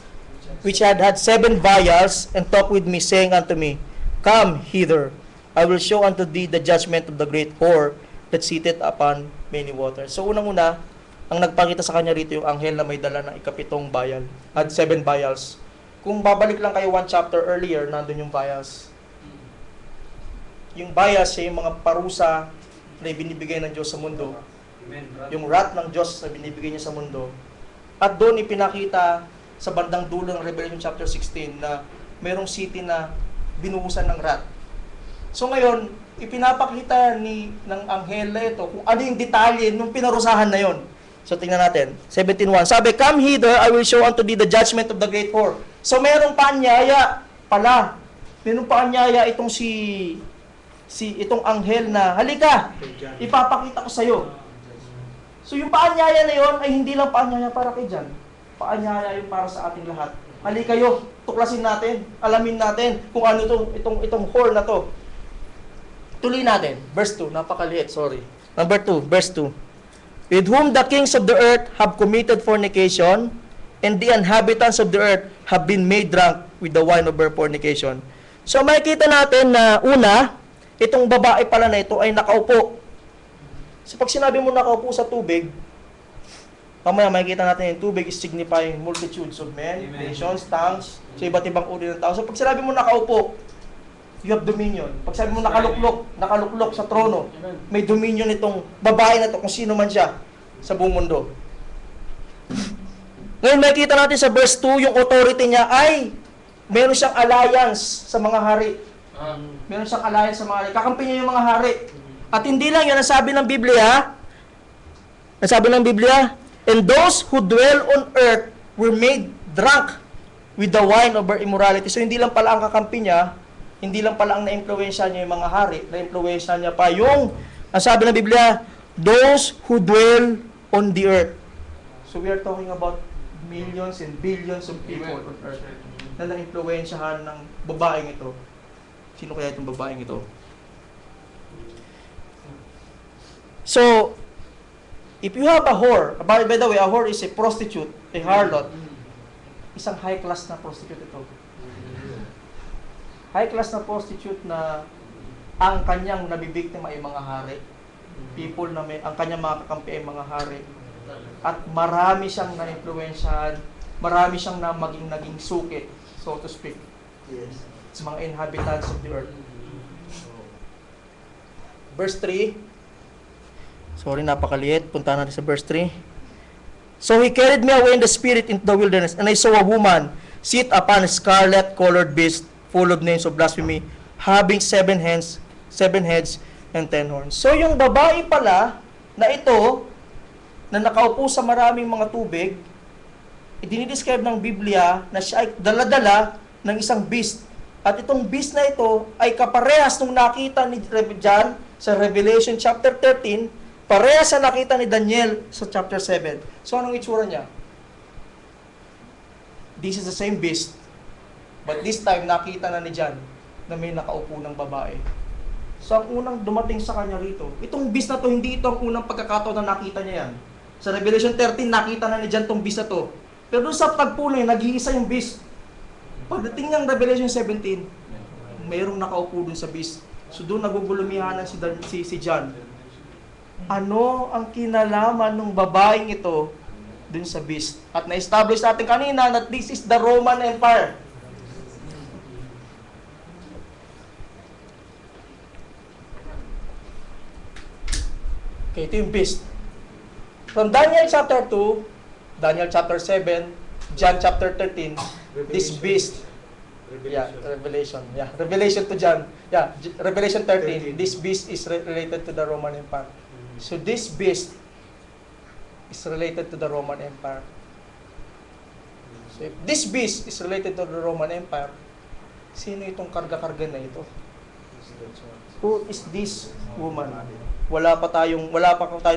which had 7 vials, and talked with me, saying unto me, Come hither, I will show unto thee the judgment of the great whore that sitteth upon many waters. So unang-una, ang nagpakita sa kanya rito yung anghel na may dala ng ikapitong vial, at 7 vials. Kung babalik lang kayo 1 chapter earlier, nandun yung vials. Yung vials, siya yung mga parusa na binibigay ng Diyos sa mundo. Yung wrath ng Diyos na binibigay niya sa mundo. At doon ipinakita sa bandang dulo ng Revelation chapter 16 na mayroong city na binuhusan ng wrath. So ngayon, ipinapakita ng anghel na ito kung ano yung detalye nung pinarusahan na yon. So tingnan natin, 17:1. Sabi, Come hither, I will show unto thee the judgment of the great whore. So mayroong paanyaya pala. Mayroong paanyaya itong itong anghel na, halika, ipapakita ko sa iyo. So yung paanyaya na yon ay hindi lang paanyaya para kay John. Paanyaya yung para sa ating lahat. Halika kayo, tuklasin natin, alamin natin kung ano itong whore na to. Tuloy natin. Verse 2, napakaliit, sorry. Number 2, verse 2. With whom the kings of the earth have committed fornication, and the inhabitants of the earth have been made drunk with the wine of their fornication. So makikita natin na una, itong babae pala na ito ay nakaupo. So pag sinabi mo nakaupo sa tubig, mamaya makikita natin yung tubig is signifying multitudes of men, nations, tongues, sa iba't ibang uri ng tao. So pag sinabi mo nakaupo, you have dominion. Pag sabi mo nakaluklok sa trono, may dominion itong babae na to kung sino man siya sa buong mundo. Ngayon makikita natin sa verse 2, yung authority niya ay meron siyang alliance sa mga hari. Meron siyang alliance sa mga hari. Kakampi niya yung mga hari. At hindi lang yan ang sabi ng Biblia. Ang sabi ng Biblia, and those who dwell on earth were made drunk with the wine of their immorality. So hindi lang pala ang kakampi niya, hindi lang pala ang na-influensya niya yung mga hari, na-influensya niya pa yung, ang sabi ng Biblia, those who dwell on the earth. So we are talking about millions and billions of people on earth na na-influensyahan ng babaeng ito. Sino kaya itong babaeng ito? So, if you have a whore, by the way, a whore is a prostitute, a harlot. Isang high class na prostitute ito. High class na prostitute na ang kanyang nabibiktima ay mga hari. People na ang kanyang mga kakampi ay mga hari. At marami siyang na-influensyahan, marami siyang naging suki, so to speak. Yes. Sa mga inhabitants of the earth. Verse 3. Sorry, napakaliit. Punta natin sa verse 3. So he carried me away in the spirit into the wilderness, and I saw a woman sit upon a scarlet-colored beast, full of names of blasphemy, having 7 heads, and 10 horns. So yung babae pala na ito, na nakaupo sa maraming mga tubig, dinidescribe ng Biblia na siya ay dala-dala ng isang beast. At itong beast na ito ay kaparehas nung nakita ni John sa Revelation chapter 13, parehas sa nakita ni Daniel sa chapter 7. So anong itsura niya? This is the same beast. But this time, nakita na ni John na may nakaupo ng babae. So ang unang dumating sa kanya rito, itong beast na to, hindi ito ang unang pagkakataon na nakita niya yan. Sa Revelation 13, nakita na ni John itong beast na to. Pero doon sa pagpuloy, nag-iisa yung beast. Pagdating ng Revelation 17, mayroong nakaupo dun sa beast. So doon nagugulumihanan si John. Ano ang kinalaman ng babaeng ito dun sa beast? At na-establish natin kanina na this is the Roman Empire. Okay, ito yung beast. From Daniel chapter 2, Daniel chapter 7, John chapter 13, this beast Yeah, Revelation. Yeah, Revelation to John. Yeah, Revelation 13. This beast is related to the Roman Empire. So this beast is related to the Roman Empire. So if this beast is related to the Roman Empire, sino itong karga-karga na ito? Who is this woman? Wala pa tayong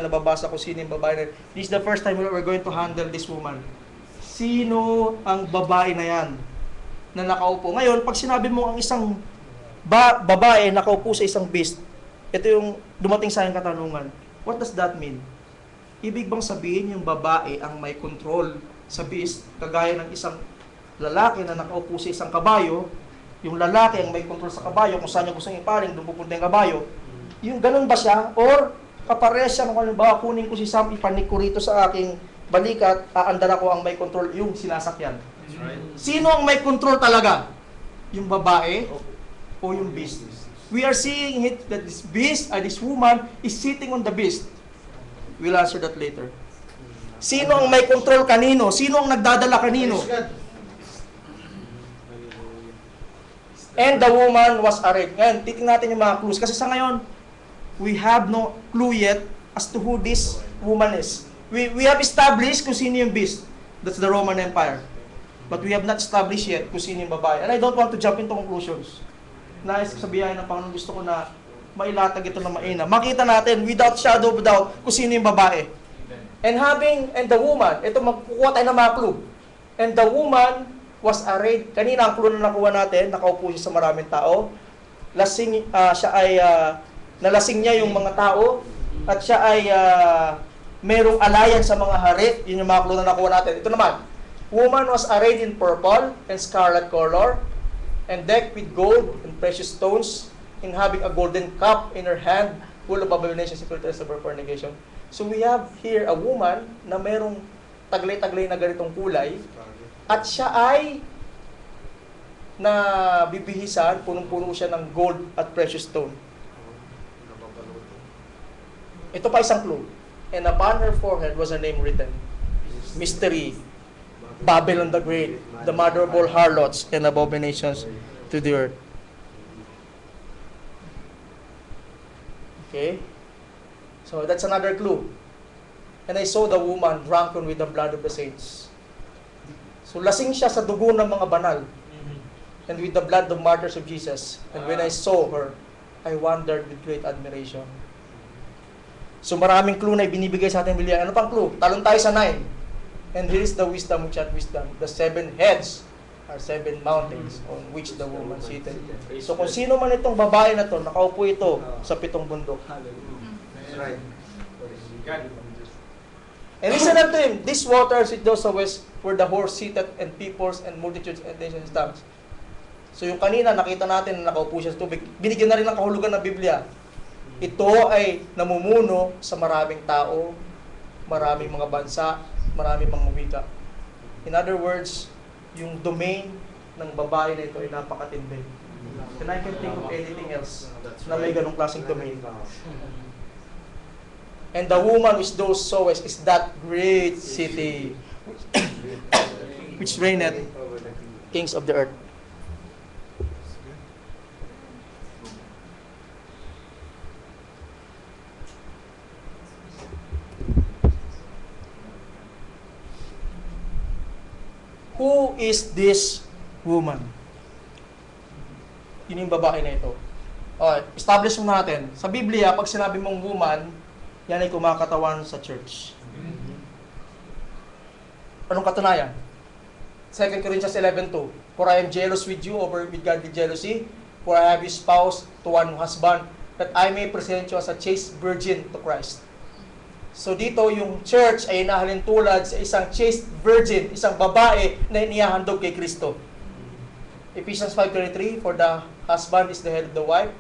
nababasa kung sino yung babae na. This is the first time we're going to handle this woman. Sino ang babae na yan na nakaupo? Ngayon, pag sinabi mo ang isang babae nakaupo sa isang beast, ito yung dumating sa aking katanungan. What does that mean? Ibig bang sabihin yung babae ang may control sa beast, kagaya ng isang lalaki na nakaupo sa isang kabayo, yung lalaki ang may control sa kabayo, kung saan niya gusto iparing, doon pupunta yung kabayo. Yung ganun ba siya? Or kapares siya, kung halimbawa, kunin ko si Sam, ipanik ko rito sa aking balikat, aandar ako ang may control, yung sinasakyan. Sino ang may control talaga? Yung babae o yung beast? We are seeing it that this beast, this woman, is sitting on the beast. We'll answer that later. Sino ang may control kanino? Sino ang nagdadala kanino? And the woman was arrayed. Ngayon, titingnan natin yung mga clues. Kasi sa ngayon, we have no clue yet as to who this woman is. We have established kung sino yung beast. That's the Roman Empire. But we have not established yet kung sino yung babae. And I don't want to jump into conclusions. Nais sa biyaya ng Panginoon, gusto ko na mailatag ito na maina. Makita natin, without shadow of doubt, kung sino yung babae. And the woman, ito magkukuha tayo ng mga clue. And the woman was arrayed. Kanina ang clue na nakuha natin, nakaupo siya sa maraming tao. Nalasing niya yung mga tao. At siya ay merong alayan sa mga hari. Yun yung mga clue na nakuha natin. Ito naman, woman was arrayed in purple and scarlet color, and decked with gold and precious stones, and having a golden cup in her hand, full of abominations and filters of her fornication. So we have here a woman na merong taglay-taglay na ganitong kulay, at siya ay nabibihisan, punong-puno siya ng gold at precious stone. Ito pa isang clue. And upon her forehead was a name written, Mystery, Babylon the Great, the mother of all harlots and abominations to the earth. Okay? So that's another clue. And I saw the woman drunken with the blood of the saints. So lasing siya sa dugo ng mga banal. And with the blood of martyrs of Jesus. And when I saw her, I wondered with great admiration. So maraming clue na ibinibigay sa ating Biblia. Ano pang clue? Talon tayo sa 9. And here is the wisdom which hath wisdom. The 7 heads are 7 mountains on which the woman seated. So kung sino man itong babae na to, nakaupo ito sa 7 bundok. Right. And he said unto him, these waters which thou sawest were the horse seated and peoples and multitudes and nations established. So yung kanina, nakita natin na nakaupo siya sa tubig. Binigyan na rin ng kahulugan ng Biblia. Ito ay namumuno sa maraming tao, maraming mga bansa, maraming mga wika. In other words, yung domain ng babae na ito ay napakatindi. And I can think of anything else na may ganong klaseng domain. And the woman which thou sawest is that great city which reigneth kings of the earth. Who is this woman? Yun yung babae na ito. Establish mo natin. Sa Biblia, pag sinabi mong woman, yan ay kumakatawan sa church. Anong katunayan? 2 Corinthians 11:2. For I am jealous with you over with godly jealousy, for I have espoused to one husband, that I may present you as a chaste virgin to Christ. So dito, yung church ay inahalin tulad sa isang chaste virgin, isang babae na inihahandog kay Kristo. Ephesians 5:23, for the husband is the head of the wife,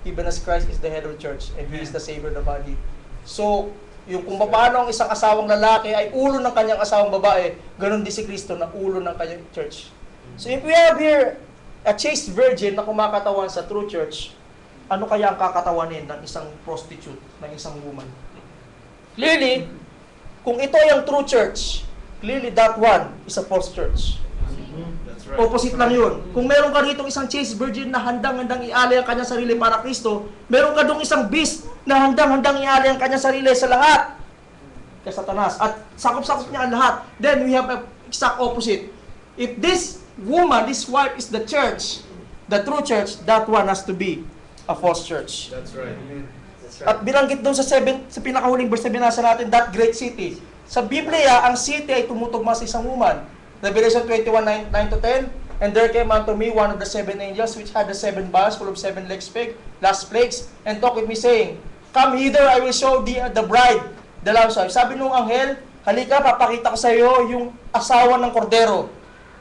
even as Christ is the head of the church, and He is the Savior of the body. So, yung kung paano ang isang asawang lalaki ay ulo ng kanyang asawang babae, ganun din si Kristo na ulo ng kanyang church. So if we have here a chaste virgin na kumakatawan sa true church, ano kaya ang kakatawanin ng isang prostitute, ng isang woman? Clearly, kung ito ay ang true church, clearly that one is a false church. Opposite lang yun. Kung meron ka rito isang chaste virgin na handang-handang ialay ang kanyang sarili para Kristo, meron ka dong isang beast na handang-handang ialay ang kanyang sarili sa lahat kay Satanas. At sakop-sakop niya ang lahat. Then we have a exact opposite. If this woman, this wife is the church, the true church, that one has to be a false church. That's right. That's right. At binanggit doon sa pinakahuling verse na binasa natin, that great city. Sa Biblia, ang city ay tumutugma sa isang woman. Revelation 21, 9 to 10, and there came unto me one of the 7 angels, which had the 7 vials full of 7 last plagues, and talked with me, saying, Come hither, I will show thee the bride, the lamb's wife. Sabi nung anghel, halika, papakita ko sa iyo yung asawa ng kordero.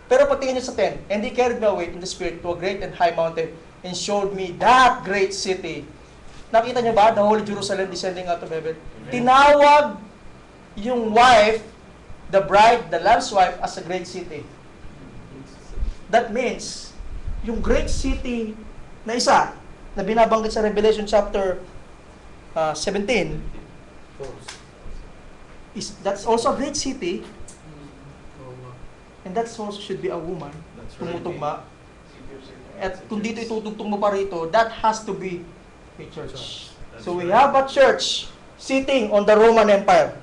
Pero pagtingin niya sa 10, and he carried me away in the spirit to a great and high mountain, and showed me that great city. Nakita niyo ba, the Holy Jerusalem descending out of heaven? Tinawag yung wife, the bride, the lamb's wife, as a great city. That means, yung great city na isa, na binabanggit sa Revelation chapter 17, that's also a great city, and that's also should be a woman, tumutugma. At kung dito itutugtog mo pa rito, that has to be a church. So we have a church sitting on the Roman Empire.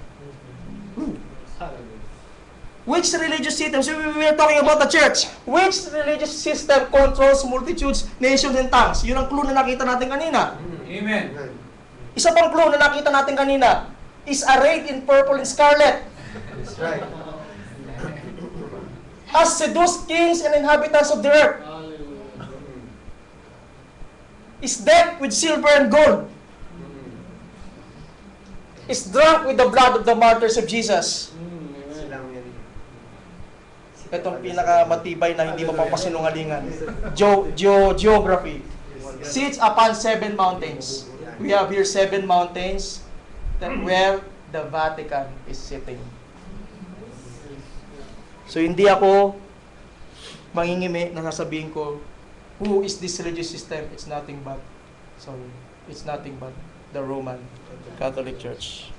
Which religious system? So we are talking about the church. Which religious system controls multitudes, nations, and tongues? Yun ang clue na nakita natin kanina. Amen. Isa pang clue na nakita natin kanina is arrayed in purple and scarlet. That's right. Has seduced kings and inhabitants of the earth. Is decked with silver and gold. Is drunk with the blood of the martyrs of Jesus. Silang yan. Itong pinakamatibay na hindi mapapasinungalingan. Geography. Sits upon 7 mountains. We have here 7 mountains that where the Vatican is sitting. So hindi ako mangingimi na sasabihin ko, who is this religious system? It's nothing but the Roman Catholic Church.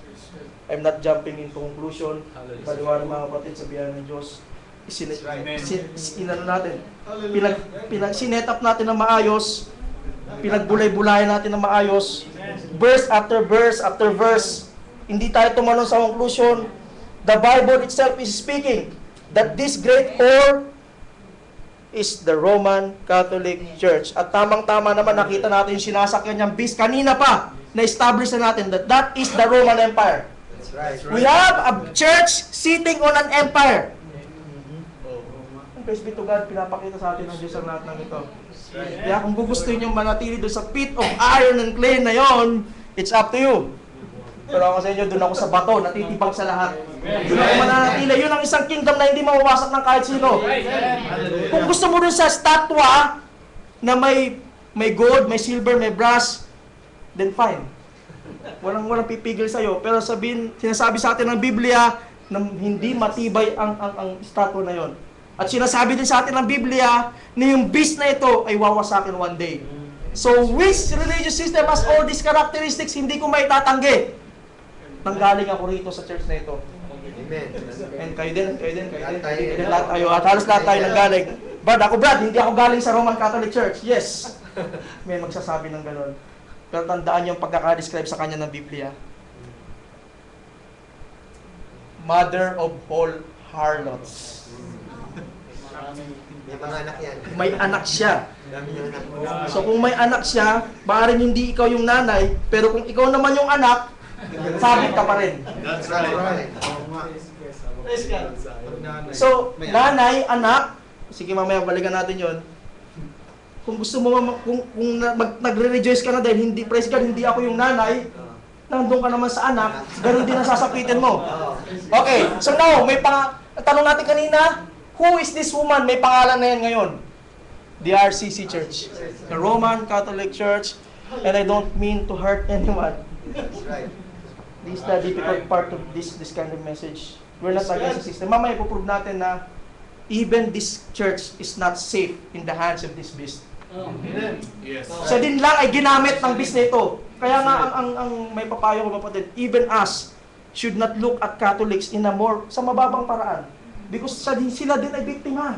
I'm not jumping into conclusion. Paliwanag mga kapatid, sabihan ng Diyos, sinet up natin ng maayos, pinagbulay-bulayan natin ng maayos, verse after verse after verse. Hindi tayo tumalon sa conclusion. The Bible itself is speaking that this great whore is the Roman Catholic Church. At tamang-tama naman nakita natin yung sinasakyan niyang beast kanina pa, na-establish na natin that that is the Roman Empire. That's right. We have a church sitting on an empire. Praise be to God, pinapakita sa atin ng Diyos ang lahat ng ito. Kaya kung gugustuhin nyo manatili doon sa pit of iron and clay na yon, it's up to you. Pero ako sa inyo, doon ako sa bato, natitibag sa lahat. Doon ako mananatili. Yun ang isang kingdom na hindi mawawasak ng kahit sino. Kung gusto mo doon sa statwa na may gold, may silver, may brass, then fine. Walang pipigil sa'yo. Pero sinasabi sa atin ng Biblia na hindi matibay ang statwa na yon. At sinasabi din sa atin ng Biblia na yung beast na ito ay wawasakin one day. So, which religious system has all these characteristics, hindi ko may tatanggi. Nanggaling ako rito sa church na ito. Amen. And kayo din, lahat tayo. At halos lahat tayo nanggaling. Brad, hindi ako galing sa Roman Catholic Church. Yes. May magsasabi ng gano'n. Pero tandaan yung pagkaka-describe sa kanya ng Biblia. Mother of all harlots. May mga anak yan. May anak siya. Dami yung anak. So kung may anak siya, maaaring hindi ikaw yung nanay, pero kung ikaw naman yung anak, sabit ka pa rin. That's right. Praise God. So, nanay, anak, sige mamaya balikan natin yon. Kung gusto mo, kung nagre-rejoice ka na dahil hindi, praise God, hindi ako yung nanay, nandun ka naman sa anak, ganun din ang sasapitin mo. Okay, so now, tanong natin kanina, who is this woman? May pangalan na yan ngayon. The RCC Church. The Roman Catholic Church. And I don't mean to hurt anyone. That's right. This is the difficult part of this kind of message. We're not against the system. Mamaya ipuprove natin na even this church is not safe in the hands of this beast. Yes. Siya din lang ay ginamit ng beast na ito. Kaya nga ang may papayo ko kapatid, even us should not look at Catholics in a sa mababang paraan. Because sila din ay biktima.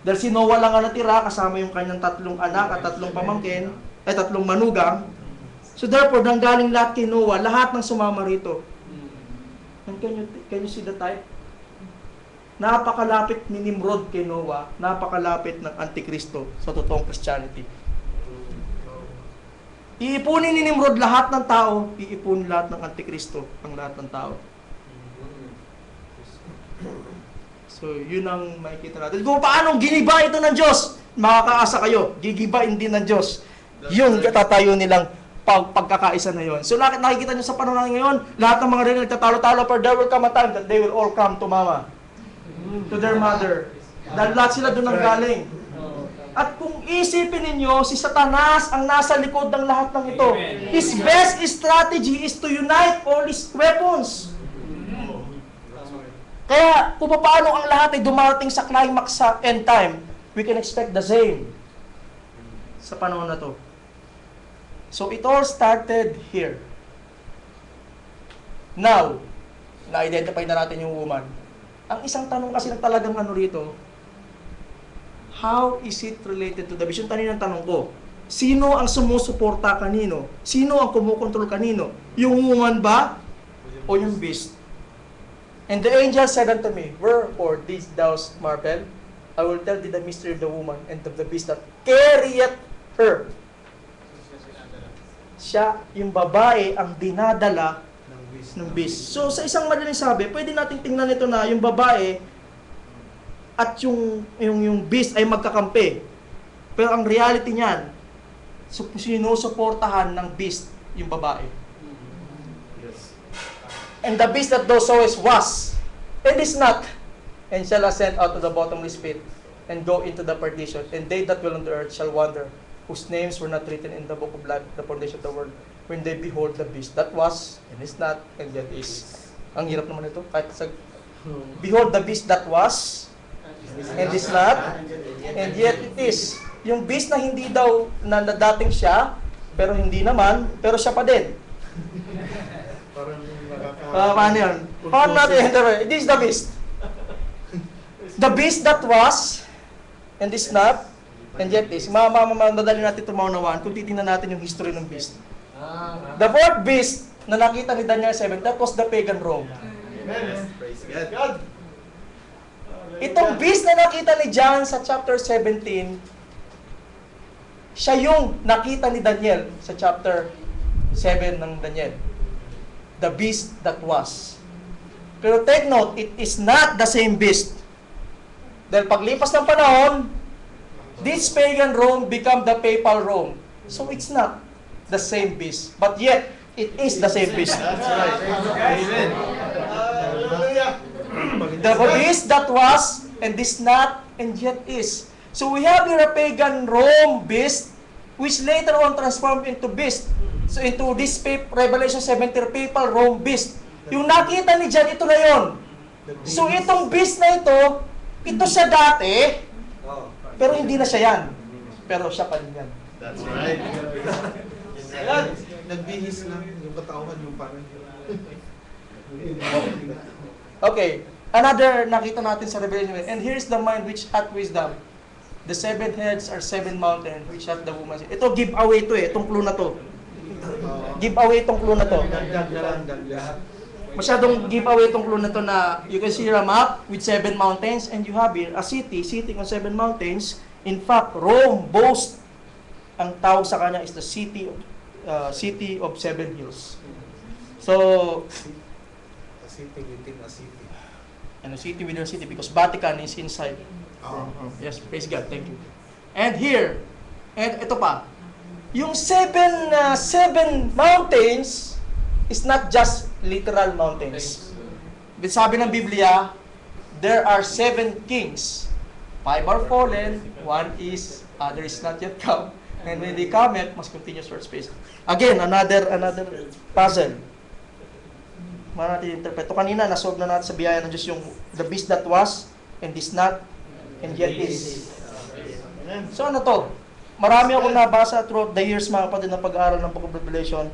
Dahil si Noah lang ang natira, kasama yung kanyang 3 anak at 3 pamangkin, 3 manugang. So therefore, nanggaling lahat kay Noah, lahat ng sumama rito. And can you see the type? Napakalapit ni Nimrod kay Noah, napakalapit ng Antikristo sa totoong Christianity. Iipunin ni Nimrod lahat ng tao, iipunin lahat ng Antikristo ang lahat ng tao. So, yun ang makikita natin. Kung paano giniba ito ng Diyos, makakaasa kayo, gigibain din ng Diyos. Yung tatayo nilang pagkakaisa na yun. So, nakikita nyo sa panahon natin ngayon, lahat ng mga rin nagtatalo-talo, for there will come a time that they will all come to mama, to their mother. Dahil lahat sila doon ang galing. At kung isipin ninyo, si Satanas ang nasa likod ng lahat ng ito. His best strategy is to unite all his weapons. Kaya kung paano ang lahat ay dumarating sa climax sa end time, we can expect the same sa panahon na to. So it all started here. Now, na-identify na natin yung woman. Ang isang tanong kasi na talagang rito, how is it related to the beast? Yung tanin ng tanong ko, sino ang sumusuporta kanino? Sino ang kumukontrol kanino? Yung woman ba? O yung beast? And the angel said unto me, wherefore didst thou marvel? I will tell thee the mystery of the woman and of the beast that carrieth her. Siya, yung babae, ang dinadala ng beast. So, sa isang madaling sabi, pwede natin tingnan ito na yung babae at yung beast ay magkakampi. Pero ang reality niyan, sinusuportahan ng beast yung babae. And the beast that thou sawest was, and is not, and shall ascend out of the bottomless pit, and go into the perdition, and they that dwell on the earth shall wander, whose names were not written in the book of life, the foundation of the world, when they behold the beast that was, and is not, and yet is. Ang hirap naman ito. Kahit sa, behold the beast that was, and is not, and yet it is. Yung beast na hindi daw, na dating siya, pero hindi naman, pero siya pa din. Paano yun? Paano natin enter? This is the beast. The beast that was, and is not, and yet is. Madali natin ito maunawaan kung titingnan natin yung history ng beast. The fourth beast na nakita ni Daniel 7, that was the pagan Rome. Praise God. Itong beast na nakita ni John sa chapter 17, siya yung nakita ni Daniel sa chapter 7 ng Daniel. The beast that was. Pero take note, it is not the same beast. Dahil paglipas ng panahon, this pagan Rome become the papal Rome. So it's not the same beast. But yet, it is the same beast. That's right. Amen. The beast that was, and is not, and yet is. So we have here a pagan Rome beast, which later on transformed into beast. So into this Revelation 17 papal Rome beast. Yung nakita ni John, ito na yun. So itong beast na ito siya dati, pero hindi na siya yan. Pero siya pa rin yan. That's right. Nagbihis lang yung katawan yung parang Okay, another nakita natin sa Revelation. And here's the mind which hath wisdom. The 7 heads are 7 mountains which hath the woman. Ito giveaway to itong clue na to. Giveaway itong clue na to. dagdag na lang, dagdag. Masyadong giveaway itong clue na to na you can see a map with 7 mountains and you have here a city sitting on 7 mountains. In fact, Rome boasts, ang tawag sa kanya is the city of 7 hills. So, A city within a city. and a city within a city because Vatican is inside. Yes, praise God, thank you. And here, and ito pa, yung 7 mountains is not just literal mountains. Sabi ng Biblia, there are 7 kings. 5 are fallen, 1 is, other is not yet come. And when they come, it must continue short space. Again, another puzzle. Natin interpret. Ito kanina, nasolve na natin sa biyaya ng Diyos yung the beast that was, and is not, and yet is. So ano to? Marami akong nabasa throughout the years mga kapatid na pag-aaral ng Book of Revelation.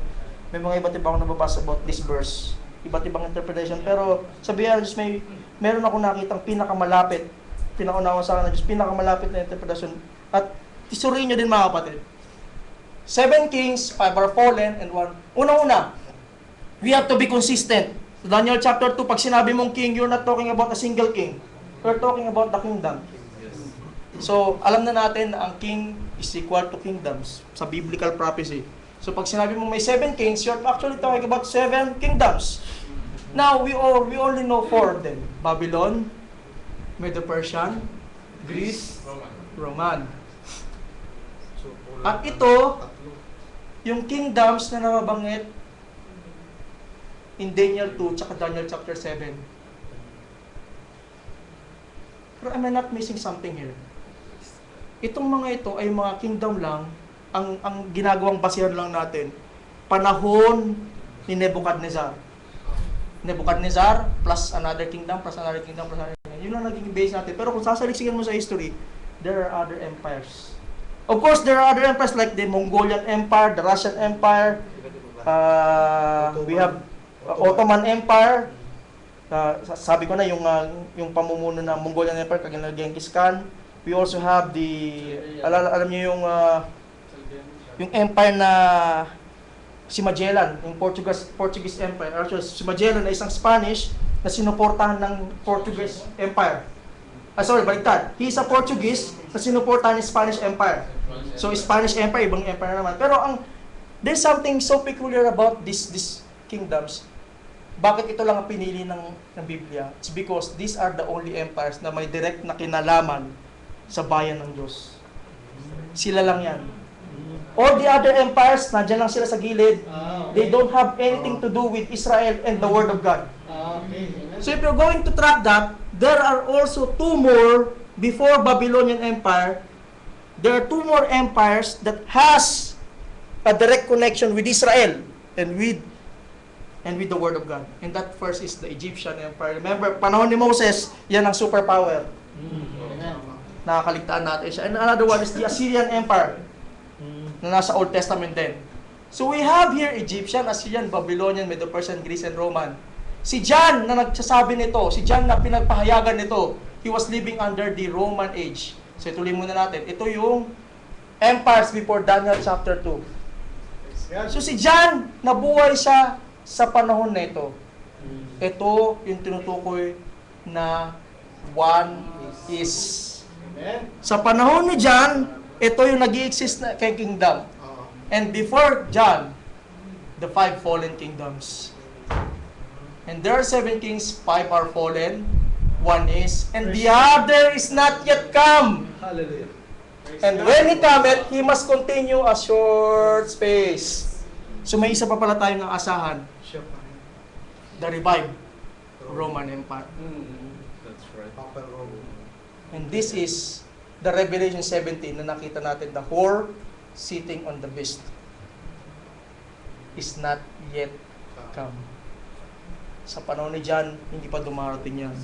May mga iba't ibang nababasa about this verse. Iba't ibang interpretation. Pero sa biyaya ng Diyos, meron akong nakitang pinakamalapit pinaunawa sa akin ng Diyos, pinakamalapit na interpretasyon. At isuriin nyo din mga kapatid. 7 kings, 5 are fallen, and 1. Una-una, we have to be consistent. So Daniel chapter 2, pag sinabi mong king, you're not talking about a single king. You're talking about the kingdom. So, alam na natin na ang king is equal to kingdoms sa biblical prophecy. So, pag sinabi mo may 7 kings, you're actually talking about 7 kingdoms. Now, we only know 4 of them. Babylon, Medo-Persian, Greece, Roman. So, kulang At na ito, tatlo. yung kingdoms na nababanggit in Daniel 2 tsaka Daniel chapter 7. Pero am I not missing something here? Itong mga ito ay mga kingdom lang, ang ginagawang basihan lang natin, panahon ni Nebuchadnezzar. Nebuchadnezzar plus another kingdom, plus another kingdom, plus another kingdom. Yun lang naging base natin. Pero kung sasaliksikan mo sa history, there are other empires. Of course, there are other empires like the Mongolian Empire, the Russian Empire, we have Ottoman Empire. Sabi ko na yung pamumuno ng Mongolian Empire kagaya ng Genghis Khan. We also have alam niyo yung empire na si Magellan, yung Portuguese Empire. Actually, si Magellan na isang Spanish na sinuportahan ng Portuguese Empire. Baliktad. He is a Portuguese na sinuportahan ng Spanish Empire. So, Spanish Empire, ibang empire naman. Pero there's something so peculiar about these kingdoms. Bakit ito lang ang pinili ng Biblia? It's because these are the only empires na may direct na kinalaman sa bayan ng Diyos. Sila lang yan. All the other empires, nandiyan lang sila sa gilid. They don't have anything to do with Israel and the Word of God. So if you're going to track that, there are also 2 more before Babylonian Empire. There are 2 more empires that has a direct connection with Israel and with the Word of God. And that first is the Egyptian Empire. Remember, panahon ni Moses, yan ang superpower. Nakakaligtaan natin siya. And another one is the Assyrian Empire na nasa Old Testament din. So we have here Egyptian, Assyrian, Babylonian, Medo-Persian, Greece, and Roman. Si John na nagsasabi nito, si John na pinagpahayagan nito, he was living under the Roman age. So ituloy muna natin. Ito yung empires before Daniel chapter 2. So si John, nabuhay siya sa panahon na ito. Ito yung tinutukoy na one is. Sa panahon ni John, ito yung nag-i-exist na kingdom. And before John, the 5 fallen kingdoms. And there are 7 kings, 5 are fallen, 1 is, and the other is not yet come. Hallelujah. And when he cometh, he must continue a short space. So may isa pa pala tayong asahan, Siya pa rin. the revived Roman Empire. That's right. Papa Rome. And this is the Revelation 17 na nakita natin, the whore sitting on the beast is not yet come. Sa panahon ni John, hindi pa dumarating yan.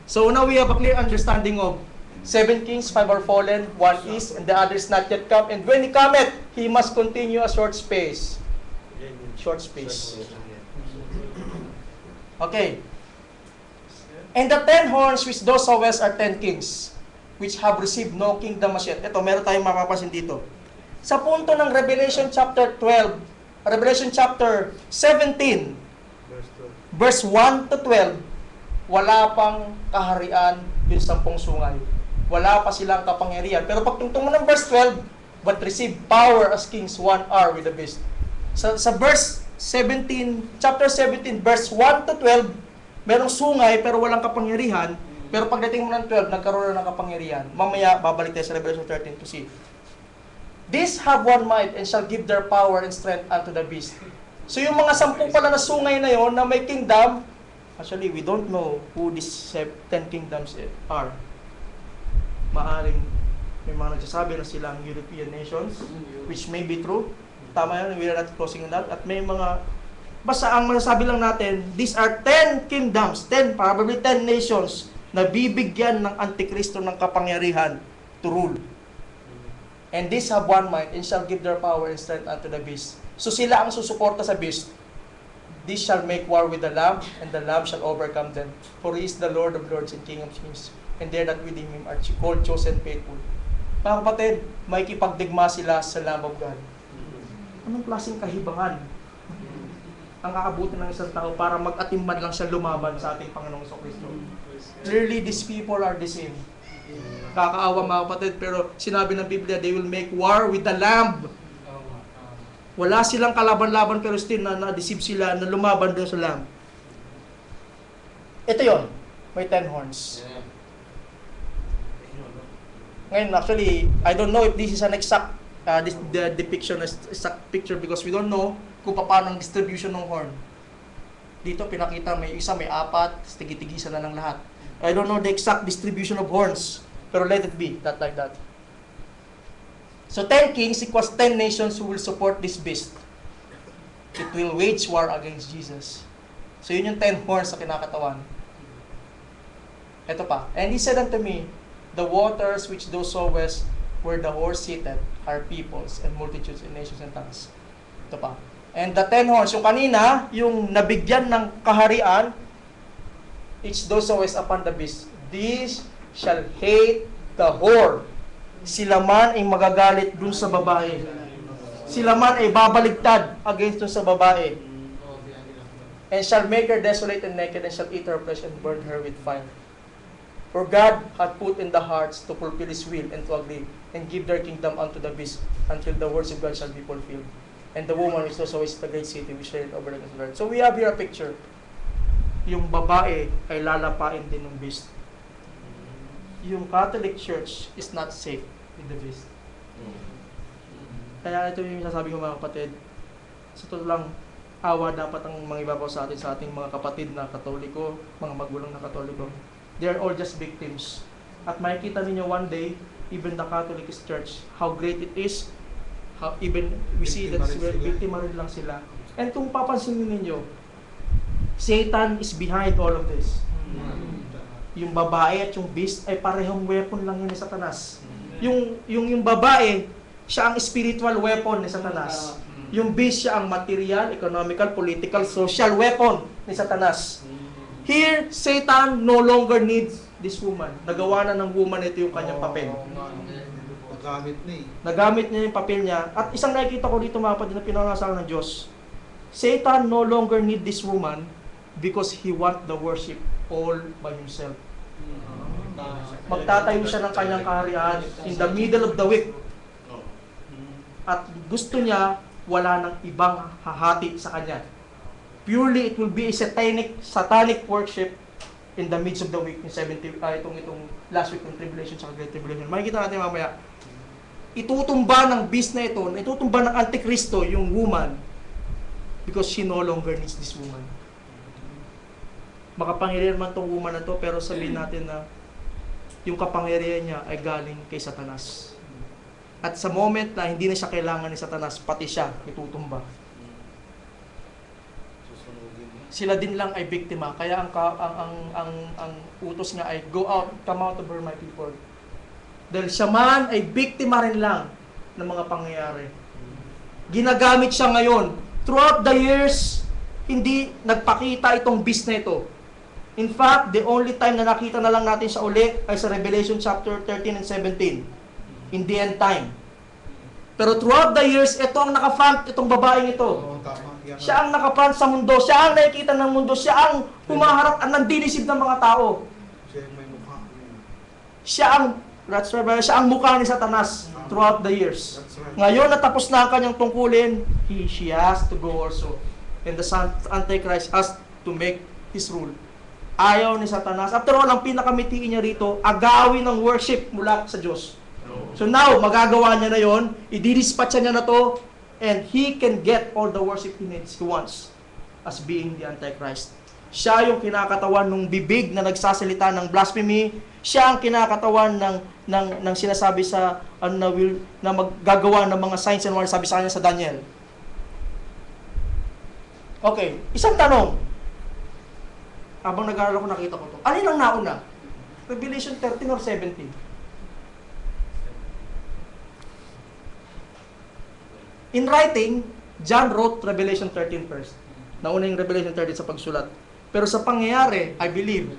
So now we have a clear understanding of 7 kings, 5 are fallen, 1 is, and the other is not yet come. And when he cometh, he must continue a short space. Short space. Okay. And the 10 horns which thou sawest are 10 kings, which have received no kingdom as yet. Ito, meron tayong mapapansin dito. Sa punto ng Revelation chapter 12, Revelation chapter 17, verse 1 to 12, wala pang kaharian yung 10 sungay. Wala pa silang kapangyarihan. Pero pag tungtong mo ng verse 12, but receive power as kings 1 hour with the beast. Sa verse 17, chapter 17, verse 1 to 12, merong sungay pero walang kapangyarihan. Pero pagdating mo ng 12, nagkaroon na ng kapangyarihan. Mamaya, babalik tayo sa Revelation 13 to see. These have one might and shall give their power and strength unto the beast. So yung mga 10 pala na sungay na yon na may kingdom, actually, we don't know who these 10 kingdoms are. Maaring may mga nagsasabi na silang European nations, which may be true. Tama yun, we are not closing on that. At may mga, basta ang masasabi lang natin, these are 10 kingdoms, probably 10 nations, na bibigyan ng Antikristo ng kapangyarihan to rule. And these have one might, and shall give their power and strength unto the beast. So sila ang susuporta sa beast. These shall make war with the Lamb, and the Lamb shall overcome them. For He is the Lord of lords and King of kings. and they're not within him are called chosen faithful. Mga kapatid, may kipagdigma sila sa Lamb of God. Anong klaseng kahibangan ang aabutin ng isang tao para mag-atimban lang siya lumaban sa ating Panginoong Kristo? Clearly, these people are the same. Kakaawa mga kapatid, pero sinabi ng Biblia, they will make war with the Lamb. Wala silang kalaban-laban pero still na-deceive sila na lumaban doon sa Lamb. Ito yon, may 10 horns. Ngayon, actually, I don't know if this is an exact the depiction, exact picture because we don't know kung paano ang distribution ng horn. Dito pinakita may isa, may apat, tigi-tigisa na lang lahat. I don't know the exact distribution of horns, pero let it be, that like that. So 10 kings equals 10 nations who will support this beast. It will wage war against Jesus. So yun yung 10 horns sa kinakatawan. Ito pa. And he said unto me, the waters which thou sawest where the horse seated are peoples and multitudes and nations and tongues. Ito pa. And the 10 horns, yung kanina, yung nabigyan ng kaharian, each thou sawest upon the beast, these shall hate the whore. Sila man ay magagalit dun sa babae. Sila man ay babaligtad against dun sa babae. And shall make her desolate and naked, and shall eat her flesh and burn her with fire. For God hath put in the hearts to fulfill His will and to agree, and give their kingdom unto the beast, until the words of God shall be fulfilled. And the woman which also is the great city which reigneth over against the Lord. So we have here a picture. Yung babae ay lalapain din ng beast. Yung Catholic Church is not safe with the beast. Kaya ito yung sasabi ko mga kapatid. Sa totoo lang, awa dapat ang mangibabaw sa ating mga kapatid na Katoliko, mga magulang na Katoliko. They are all just victims. At makikita ninyo one day, even the Catholic Church, how great it is, how even we see that biktima rin lang sila. And kung papansinin ninyo, Satan is behind all of this. Yung babae at yung beast ay parehong weapon lang yun ni Satanas. Yung babae, siya ang spiritual weapon ni Satanas. Yung beast, siya ang material, economical, political, social weapon ni Satanas. Here, Satan no longer needs this woman. Nagawa na ng woman ito yung kanyang papel. Nagamit na eh. Nagamit niya yung papel niya. At isang nakikita ko dito mga kapatid na pinangasawa ng Diyos, Satan no longer need this woman because he want the worship all by himself. Magtatayo siya ng kanyang kaharian in the middle of the week. At gusto niya, wala nang ibang hahati sa kanya. Purely, it will be a satanic worship in the midst of the week, in itong last week ng tribulation sa Great Tribulation. Makikita natin mamaya, itutumba ng beast na ito, itutumba ng Antikristo yung woman because she no longer needs this woman. Makapangyarihan man tong woman na to, pero sabihin natin na yung kapangyarihan niya ay galing kay Satanas. At sa moment na hindi na siya kailangan ni Satanas, pati siya itutumba. Sila din lang ay biktima. Kaya ang utos nga ay, go out, come out of her, my people. Dahil siya man ay biktima rin lang ng mga pangyayari. Ginagamit siya ngayon. Throughout the years, hindi nagpakita itong beast na ito. In fact, the only time na nakita na lang natin siya uli ay sa Revelation chapter 13 and 17. In the end time. Pero throughout the years, ito ang nakafront, itong babaeng ito. Siya ang nakaplan sa mundo, siya ang nakikita ng mundo, siya ang humaharap at nandinisib ng mga tao. Siya may mukha. Siya ang mukha ni Satanas throughout the years. Ngayon natapos na ang kanyang tungkulin, she has to go also. And the Antichrist has to make his rule. Ayaw ni Satanas. After all, ang pinakamitiin niya rito, agawin ng worship mula sa Diyos. So now, magagawa niya na yon, i-dispatcha niya na to, and he can get all the worship he needs, he wants, as being the Antichrist. Siya yung kinakatawan ng bibig na nagsasalita ng blasphemy. Siya ang kinakatawan ng sinasabi sa na maggagawa ng mga signs and wonders, sabi sa kanya sa Daniel. Okay, isang tanong. Habang nag-aaral ako, nakita ko to. Alin ang nauna? Revelation 13 or 17? In writing, John wrote Revelation 13 first. Nauna yung Revelation 13 sa pagsulat. Pero sa pangyayari, I believe,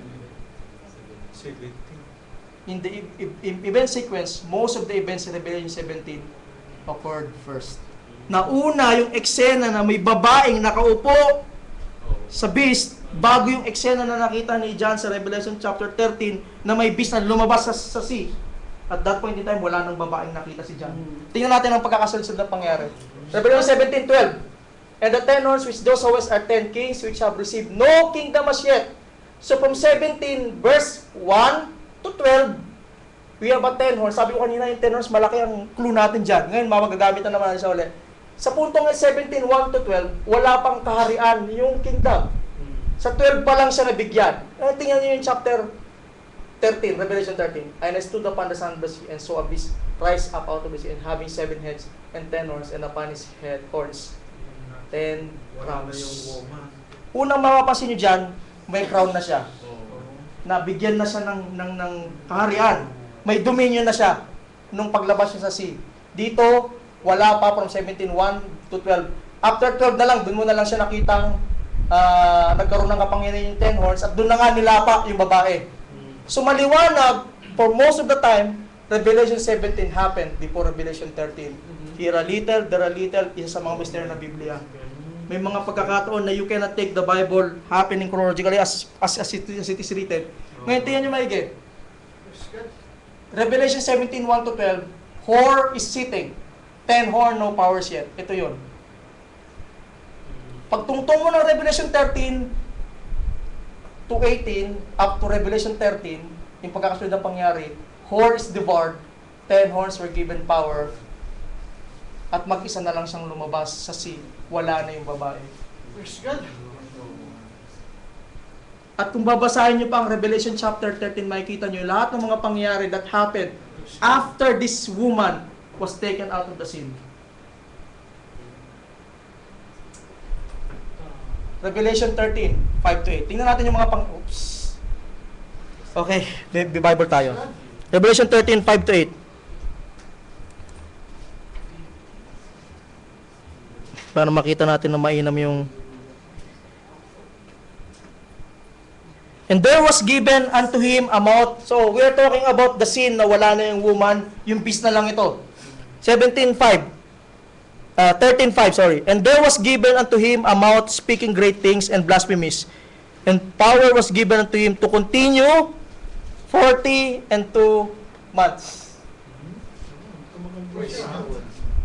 in the event sequence, most of the events in Revelation 17 occurred first. Nauna yung eksena na may babaeng nakaupo sa beast bago yung eksena na nakita ni John sa Revelation chapter 13 na may beast na lumabas sa sea. At that point in time, wala nang babaeng nakita si John. Tingnan natin ang pagkakasunod na pangyari. Revelation 17:12. And the 10 horns which thou sawest are 10 kings which have received no kingdom as yet. So from 17 verse 1 to 12, we have a 10 horns. Sabi ko kanina yung 10 horns, malaki ang clue natin dyan. Ngayon, magagamit na naman siya ulit. Sa puntong 17, 1 to 12, wala pang kaharian yung kingdom. Sa 12 pa lang siya nabigyan. Tingnan niyo yung chapter 13, Revelation 13. And I stood upon the sand of the sea and saw a beast rise up out of the sea and having 7 heads and 10 horns, and upon his head horns 10 Wala na yung crowns. woman. Unang mapapansin niyo dyan, may crown na siya. Nabigyan na siya ng kaharian. May dominion na siya nung paglabas niya sa sea. Dito, wala pa from 17:1 to 12. After 12 na lang, doon mo na lang siya nakitang nagkaroon ng kapangyarihan yung 10 horns at doon na nga nilapa yung babae. So maliwanag, for most of the time, Revelation 17 happened before Revelation 13. Here a little, there a little, isa sa mga misteryo ng Biblia. May mga pagkakataon na you cannot take the Bible happening chronologically as it is written. Ngayon, tingnan nyo maigi. Revelation 17:1 to 12, whore is sitting. 10 horn, no powers yet. Ito yun. Pagtungtong mo ng Revelation 13 to 18, up to Revelation 13, yung pagkakasunod ng pangyari, whore is devoured, 10 horns were given power, at mag-isa na lang siyang lumabas sa sea. Wala na yung babae. At kung babasahin nyo pa ang Revelation chapter 13, makikita nyo lahat ng mga pangyayari that happened after this woman was taken out of the sea. Revelation 13, 5 to 8. Tingnan natin yung mga Oops. Okay, Bible tayo. Revelation 13, 5 to 8. Para makita natin na mainam yung... And there was given unto him a mouth. So, we are talking about the scene na wala na yung woman, yung beast na lang ito. 13:5, sorry. And there was given unto him a mouth speaking great things and blasphemies. And power was given unto him to continue 40 and 2 months.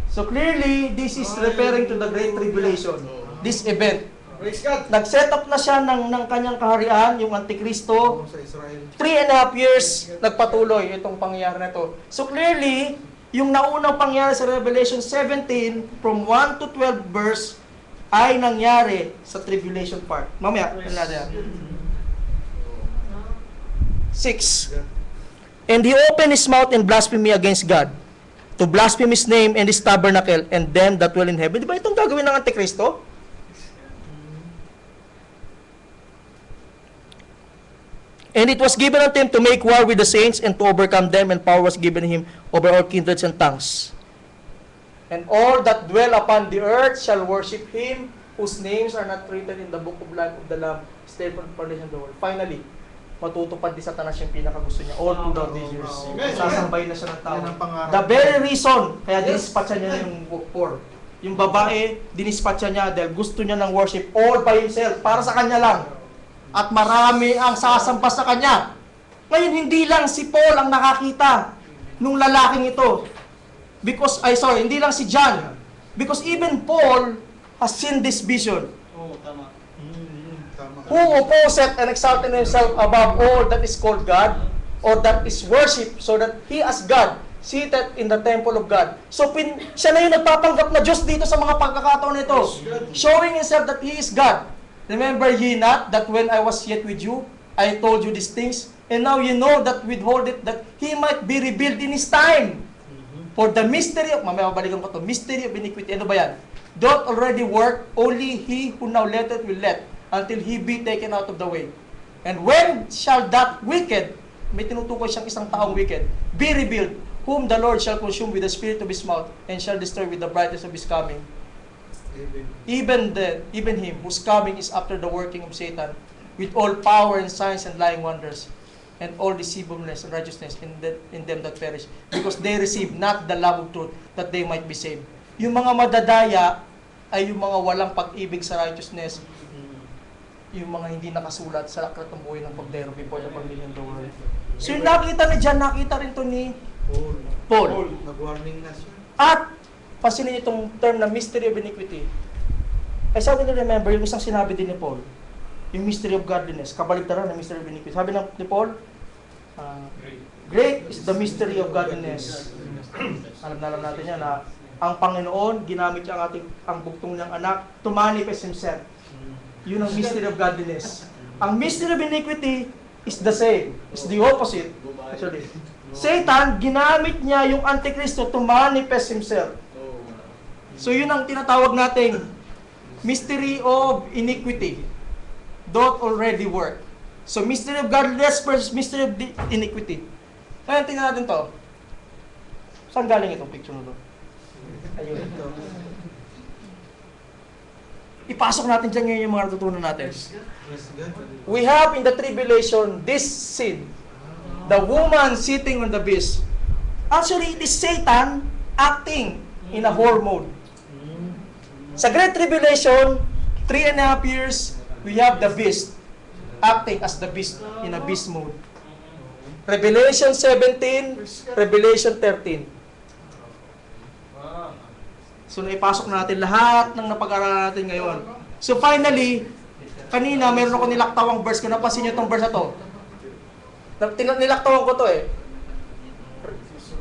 So clearly, this is referring to the Great Tribulation. This event. Praise God! Nag-set up na siya ng kanyang kaharian, yung Antikristo. Sa Israel. 3.5 years nagpatuloy itong pangyayari na ito. So clearly, yung naunang pangyayari sa Revelation 17, from 1 to 12 verse, ay nangyari sa tribulation part. Mamaya, natin. 6. And he opened his mouth in blasphemy against God, to blaspheme his name and his tabernacle, and them that dwell in heaven. Di ba itong gagawin ng Antikristo? And it was given unto him to make war with the saints and to overcome them, and power was given him over all kindreds and tongues. And all that dwell upon the earth shall worship him, whose names are not written in the book of life of the Lamb, stayed from the foundation of the world. Finally, matutupad ni Satanas yung pinakagusto niya all throughout these years. Sasambay na siya ng tao. Yan ang pangarap. The very reason, kaya dinispatcha niya yung poor. Yung babae, dinispatcha niya dahil gusto niya ng worship all by himself, para sa kanya lang. At marami ang sasampas sa kanya. Ngayon, hindi lang si Paul ang nakakita nung lalaking ito. Hindi lang si John. Because even Paul has seen this vision. Tama. Who opposeth and exalted himself above all that is called God, or that is worship, so that he as God, seated in the temple of God. So, siya na yung nagpapanggap na Diyos dito sa mga pagkakataon nito. Showing himself that he is God. Remember ye not that when I was yet with you, I told you these things, and now you know that withhold it, that he might be revealed in his time. For the mystery of, mamaya mabalikan ko to, mystery of iniquity, ano ba yan? Doth already work, only he who now letteth will let, until he be taken out of the way. And when shall that wicked, may tinutukoy siyang isang taong wicked, be revealed, whom the Lord shall consume with the spirit of his mouth, and shall destroy with the brightness of his coming. Even him whose coming is after the working of Satan, with all power and signs and lying wonders, and all deceivableness and righteousness in them that perish, because they receive not the love of truth, that they might be saved. Yung mga madadaya ay yung mga walang pag-ibig sa righteousness, yung mga hindi nakasulat sa aklat ng buhay ng Kordero before the foundation of the world. So yung nakita ni John, nakita rin to ni Paul. Nag-warning na siya. At, pansinin niyo itong term na mystery of iniquity. I suddenly remember yung isang sinabi din ni Paul, yung mystery of godliness, kabaligtaran ng mystery of iniquity. Sabi ni Paul, great is the mystery of godliness. Alam natin yan na ang Panginoon, ginamit niya ang bugtong niyang anak to manifest Himself. Yun ang mystery of godliness. Ang mystery of iniquity is the same. It's the opposite. Actually, Satan, ginamit niya yung Antikristo to manifest himself. So yun ang tinatawag nating mystery of iniquity. Doth already work. So mystery of godliness versus mystery of iniquity. Ngayon, tingnan natin to. Saan galing itong picture na to? Ayun. Ipasok natin dyan ngayon yung mga natutunan natin. We have in the tribulation this sin. The woman sitting on the beast. Actually, it is Satan acting in a whore mode. Sa Great Tribulation, 3.5 years, we have the beast acting as the beast in a beast mode. Revelation 17, Revelation 13. So, naipasok natin lahat ng napag-aralan natin ngayon. So, finally, kanina, meron ako nilaktawang verse. Kung napansin nyo itong verse na to. Nilaktawan ko to eh.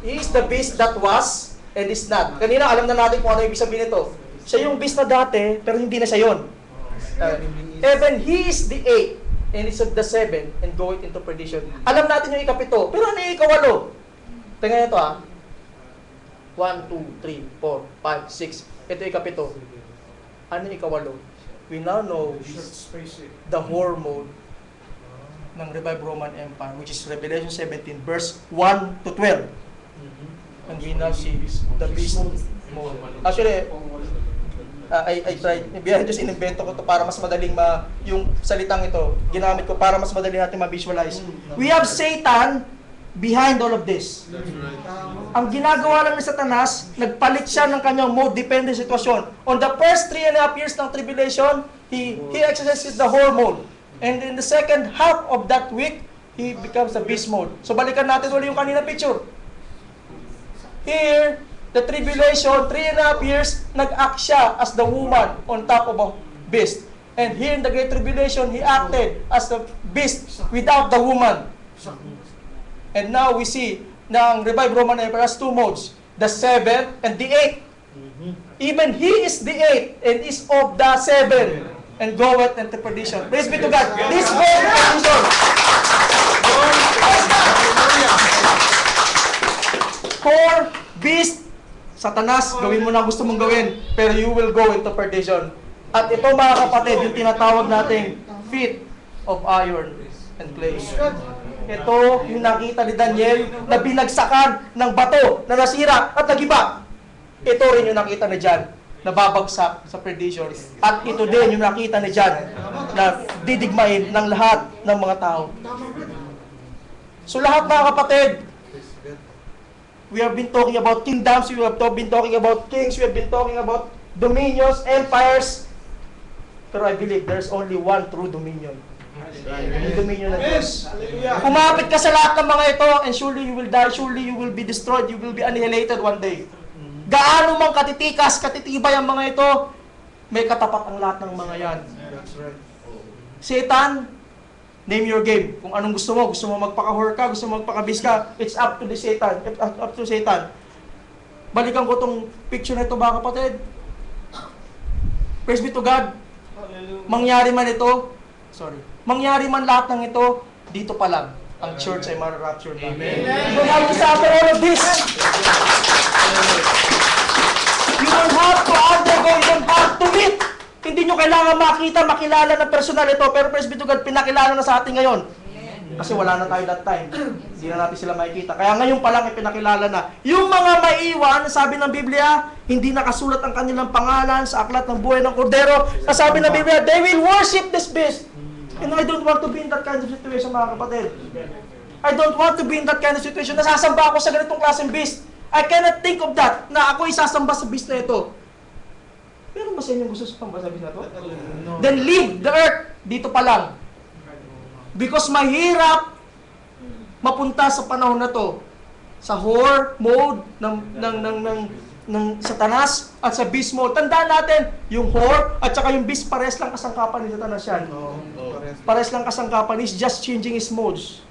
He is the beast that was and is not. Kanina, alam na natin kung ano ibig sabihin nito. Siya yung beast na dati, pero hindi na siya yun. Even he is the 8 and is of the 7 and goeth into perdition. Alam natin yung ikapito, pero ano yung ikawalo? Tingnan nyo ito 1, 2, 3, 4, 5, 6. Ito ikapito. Ano yung ikawalo? We now know the whore mode ng Revived Roman Empire, which is Revelation 17, verse 1 to 12. And we now see the beast mode. Actually, I tried, behind just inimbento ko to para mas madaling yung salitang ito, ginamit ko para mas madali natin ma-visualize. We have Satan behind all of this. Ang ginagawa lang ni Satanas, nagpalit siya ng kanyang mode depende sa sitwasyon. On the first 3.5 years ng tribulation, he exercises the whore mode. And in the second half of that week, he becomes a beast mode. So balikan natin ulit yung kanina picture. Here, the tribulation, 3.5 years, nag-act siya as the woman on top of a beast. And here in the Great Tribulation, he acted as the beast without the woman. And now we see na ang Revived Roman Empire has two modes, the 7 and the 8. Even he is the 8 and is of the 7 and goeth into perdition. Praise be to God. This goeth into perdition. For beast, Satanas, gawin mo na gusto mong gawin, pero you will go into perdition. At ito mga kapatid, yung tinatawag nating feet of iron and clay. Ito yung nakita ni Daniel na binagsakan ng bato na nasira at nagiba. Ito rin yung nakita ni John na babagsak sa perdition. At ito din yung nakita ni John na didigmain ng lahat ng mga tao. So lahat mga kapatid, we have been talking about kingdoms, we have been talking about kings, we have been talking about dominions, empires. Pero I believe there's only one true dominion. Yung dominion ng Diyos. Kumapit ka sa lahat ng mga ito, and surely you will die, surely you will be destroyed, you will be annihilated one day. Gaano mang katitikas, katitibay ang mga ito, may katapat ang lahat ng mga yan. Satan, name your game. Kung anong gusto mo magpaka-whore ka, gusto mo magpaka-beast ka, it's up to the Satan, up to Satan. Balikan ko tong picture na ito mga kapatid. Praise be to God. Mangyari man lahat ng ito, dito pa lang, ang church ay ma-rapture na. You don't have to suffer all of this. You don't have to undergo, you don't have to meet. Hindi nyo kailangan makilala na personal ito, pero praise be to God, pinakilala na sa atin ngayon. Kasi wala na tayo that time. Hindi na natin sila makikita. Kaya ngayon pa lang ipinakilala na. Yung mga maiwan, sabi ng Biblia, hindi nakasulat ang kanilang pangalan sa aklat ng buhay ng Kordero. Sabi ng Biblia, they will worship this beast. And I don't want to be in that kind of situation, mga kapatid. I don't want to be in that kind of situation. Nasasamba ako sa ganitong klaseng beast. I cannot think of that, na ako isasamba sa beast na ito. Meron ba sa inyo gusto sa pamba sa beast na ito? Then leave the earth. Dito pa lang. Because mahirap mapunta sa panahon na to sa horror mode ng Satanas at sa beast mode. Tandaan natin, yung horror at saka yung beast pares lang kasangkapan ni Satanas yan. Pares lang kasangkapan. He's just changing his modes.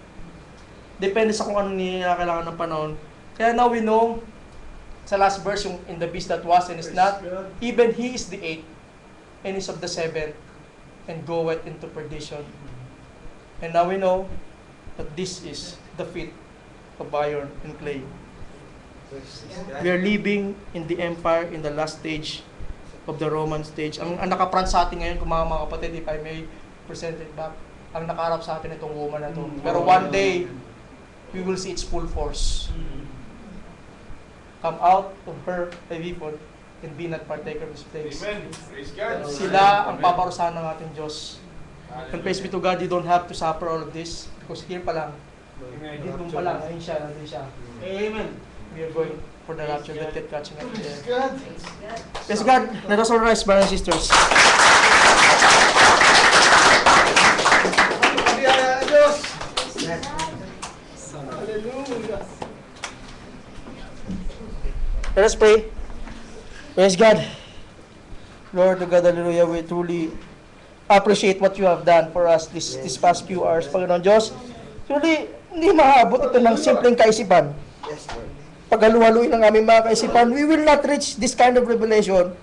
Depende sa kung ano kailangan ng panahon. Kaya now we know, sa last verse, yung in the beast that was and is not, even he is the eighth, and is of the seventh, and goeth into perdition. And now we know that this is the feet of iron and clay. We are living in the empire in the last stage of the Roman stage. Ang nakaprant sa atin ngayon, kung mga kapatid, if I may present it back, ang nakaharap sa atin itong woman na to. Pero one day, we will see its full force. Come out of her a weapon and be not partaker of his plagues. Amen. Praise God. Sila ang paparusahan ng ating Diyos. And praise be to God, you don't have to suffer all of this because here pa lang, dito pa lang, ayun siya, nandun siya. Amen. We are going for the rapture that get catching up there. God. Praise God, let us all rise, brothers and sisters. Biyaya ng Diyos. Hallelujah. Let us pray. Praise God. Lord, to God, hallelujah, we truly appreciate what you have done for us this past few hours, Panginoon Diyos. Truly, hindi maabot ito ng simpleng kaisipan. Yes, Lord. Paghaluhaluin ng aming mga kaisipan, we will not reach this kind of revelation.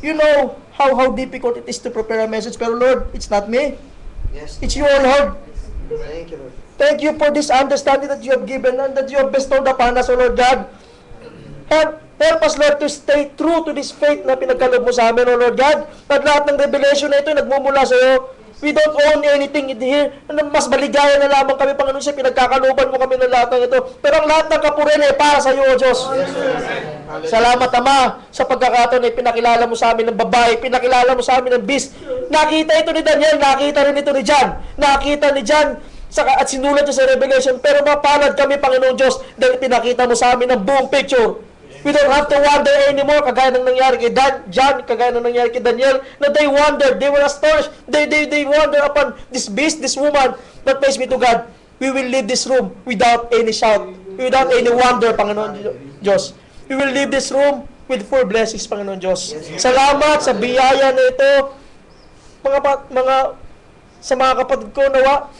You know how difficult it is to prepare a message, pero Lord, it's not me. Yes. It's you, O Lord. Thank you, Lord. Thank you for this understanding that you have given and that you have bestowed upon us, O Lord God. Help us, Lord, to stay true to this faith na pinagkaloob mo sa amin, O Lord God. At lahat ng revelation na ito nagmumula sa iyo. We don't own anything in here. Mas maligaya na lamang kami, Panginoon, siya pinagkakalooban mo kami ng lahat ng ito. Pero ang lahat ng kapurihan ay para sa iyo, O Diyos. Salamat, Ama, sa pagkakataon na pinakilala mo sa amin ng babae, pinakilala mo sa amin ng beast. Nakita ito ni Daniel, nakita rin ito ni John. Nakita ni John at sinulat niya sa Revelation. Pero mapalad kami, Panginoon Diyos, dahil pinakita mo sa amin ng buong picture. We don't have to wonder anymore, kagaya ng nangyari kay John, kagaya ng nangyari kay Daniel, na they wondered, they were astonished, they wonder upon this beast, this woman. But praise be to God, we will leave this room without any shout, without any wonder, Panginoon Diyos. We will leave this room with full blessings, Panginoon Diyos. Salamat sa biyaya na ito, sa mga kapatid ko, nawa,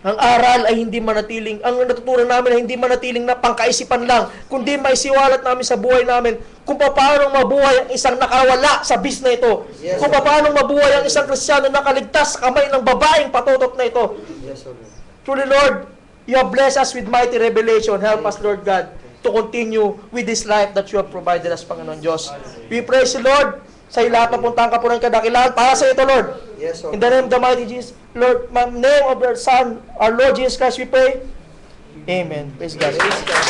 ang aral ay hindi manatiling, ang natutunan namin ay hindi manatiling na pangkaisipan lang, kundi maisiwalat namin sa buhay namin kung paano mabuhay ang isang nakawala sa bis na ito. Yes, Kung paano mabuhay ang isang Kristiyano na nakaligtas sa kamay ng babaeng patutok na ito. Yes, Lord. Truly, Lord, you have blessed us with mighty revelation. Help us, Lord God, to continue with this life that you have provided us, Panginoon Diyos. We praise you, Lord, sa lahat na puntang kapunan kadakilaan para sa ito, Lord. Yes, Lord. In the name of the mighty Jesus, Lord, in the name of our Son, our Lord Jesus Christ, we pray. Amen. Praise God. Praise God.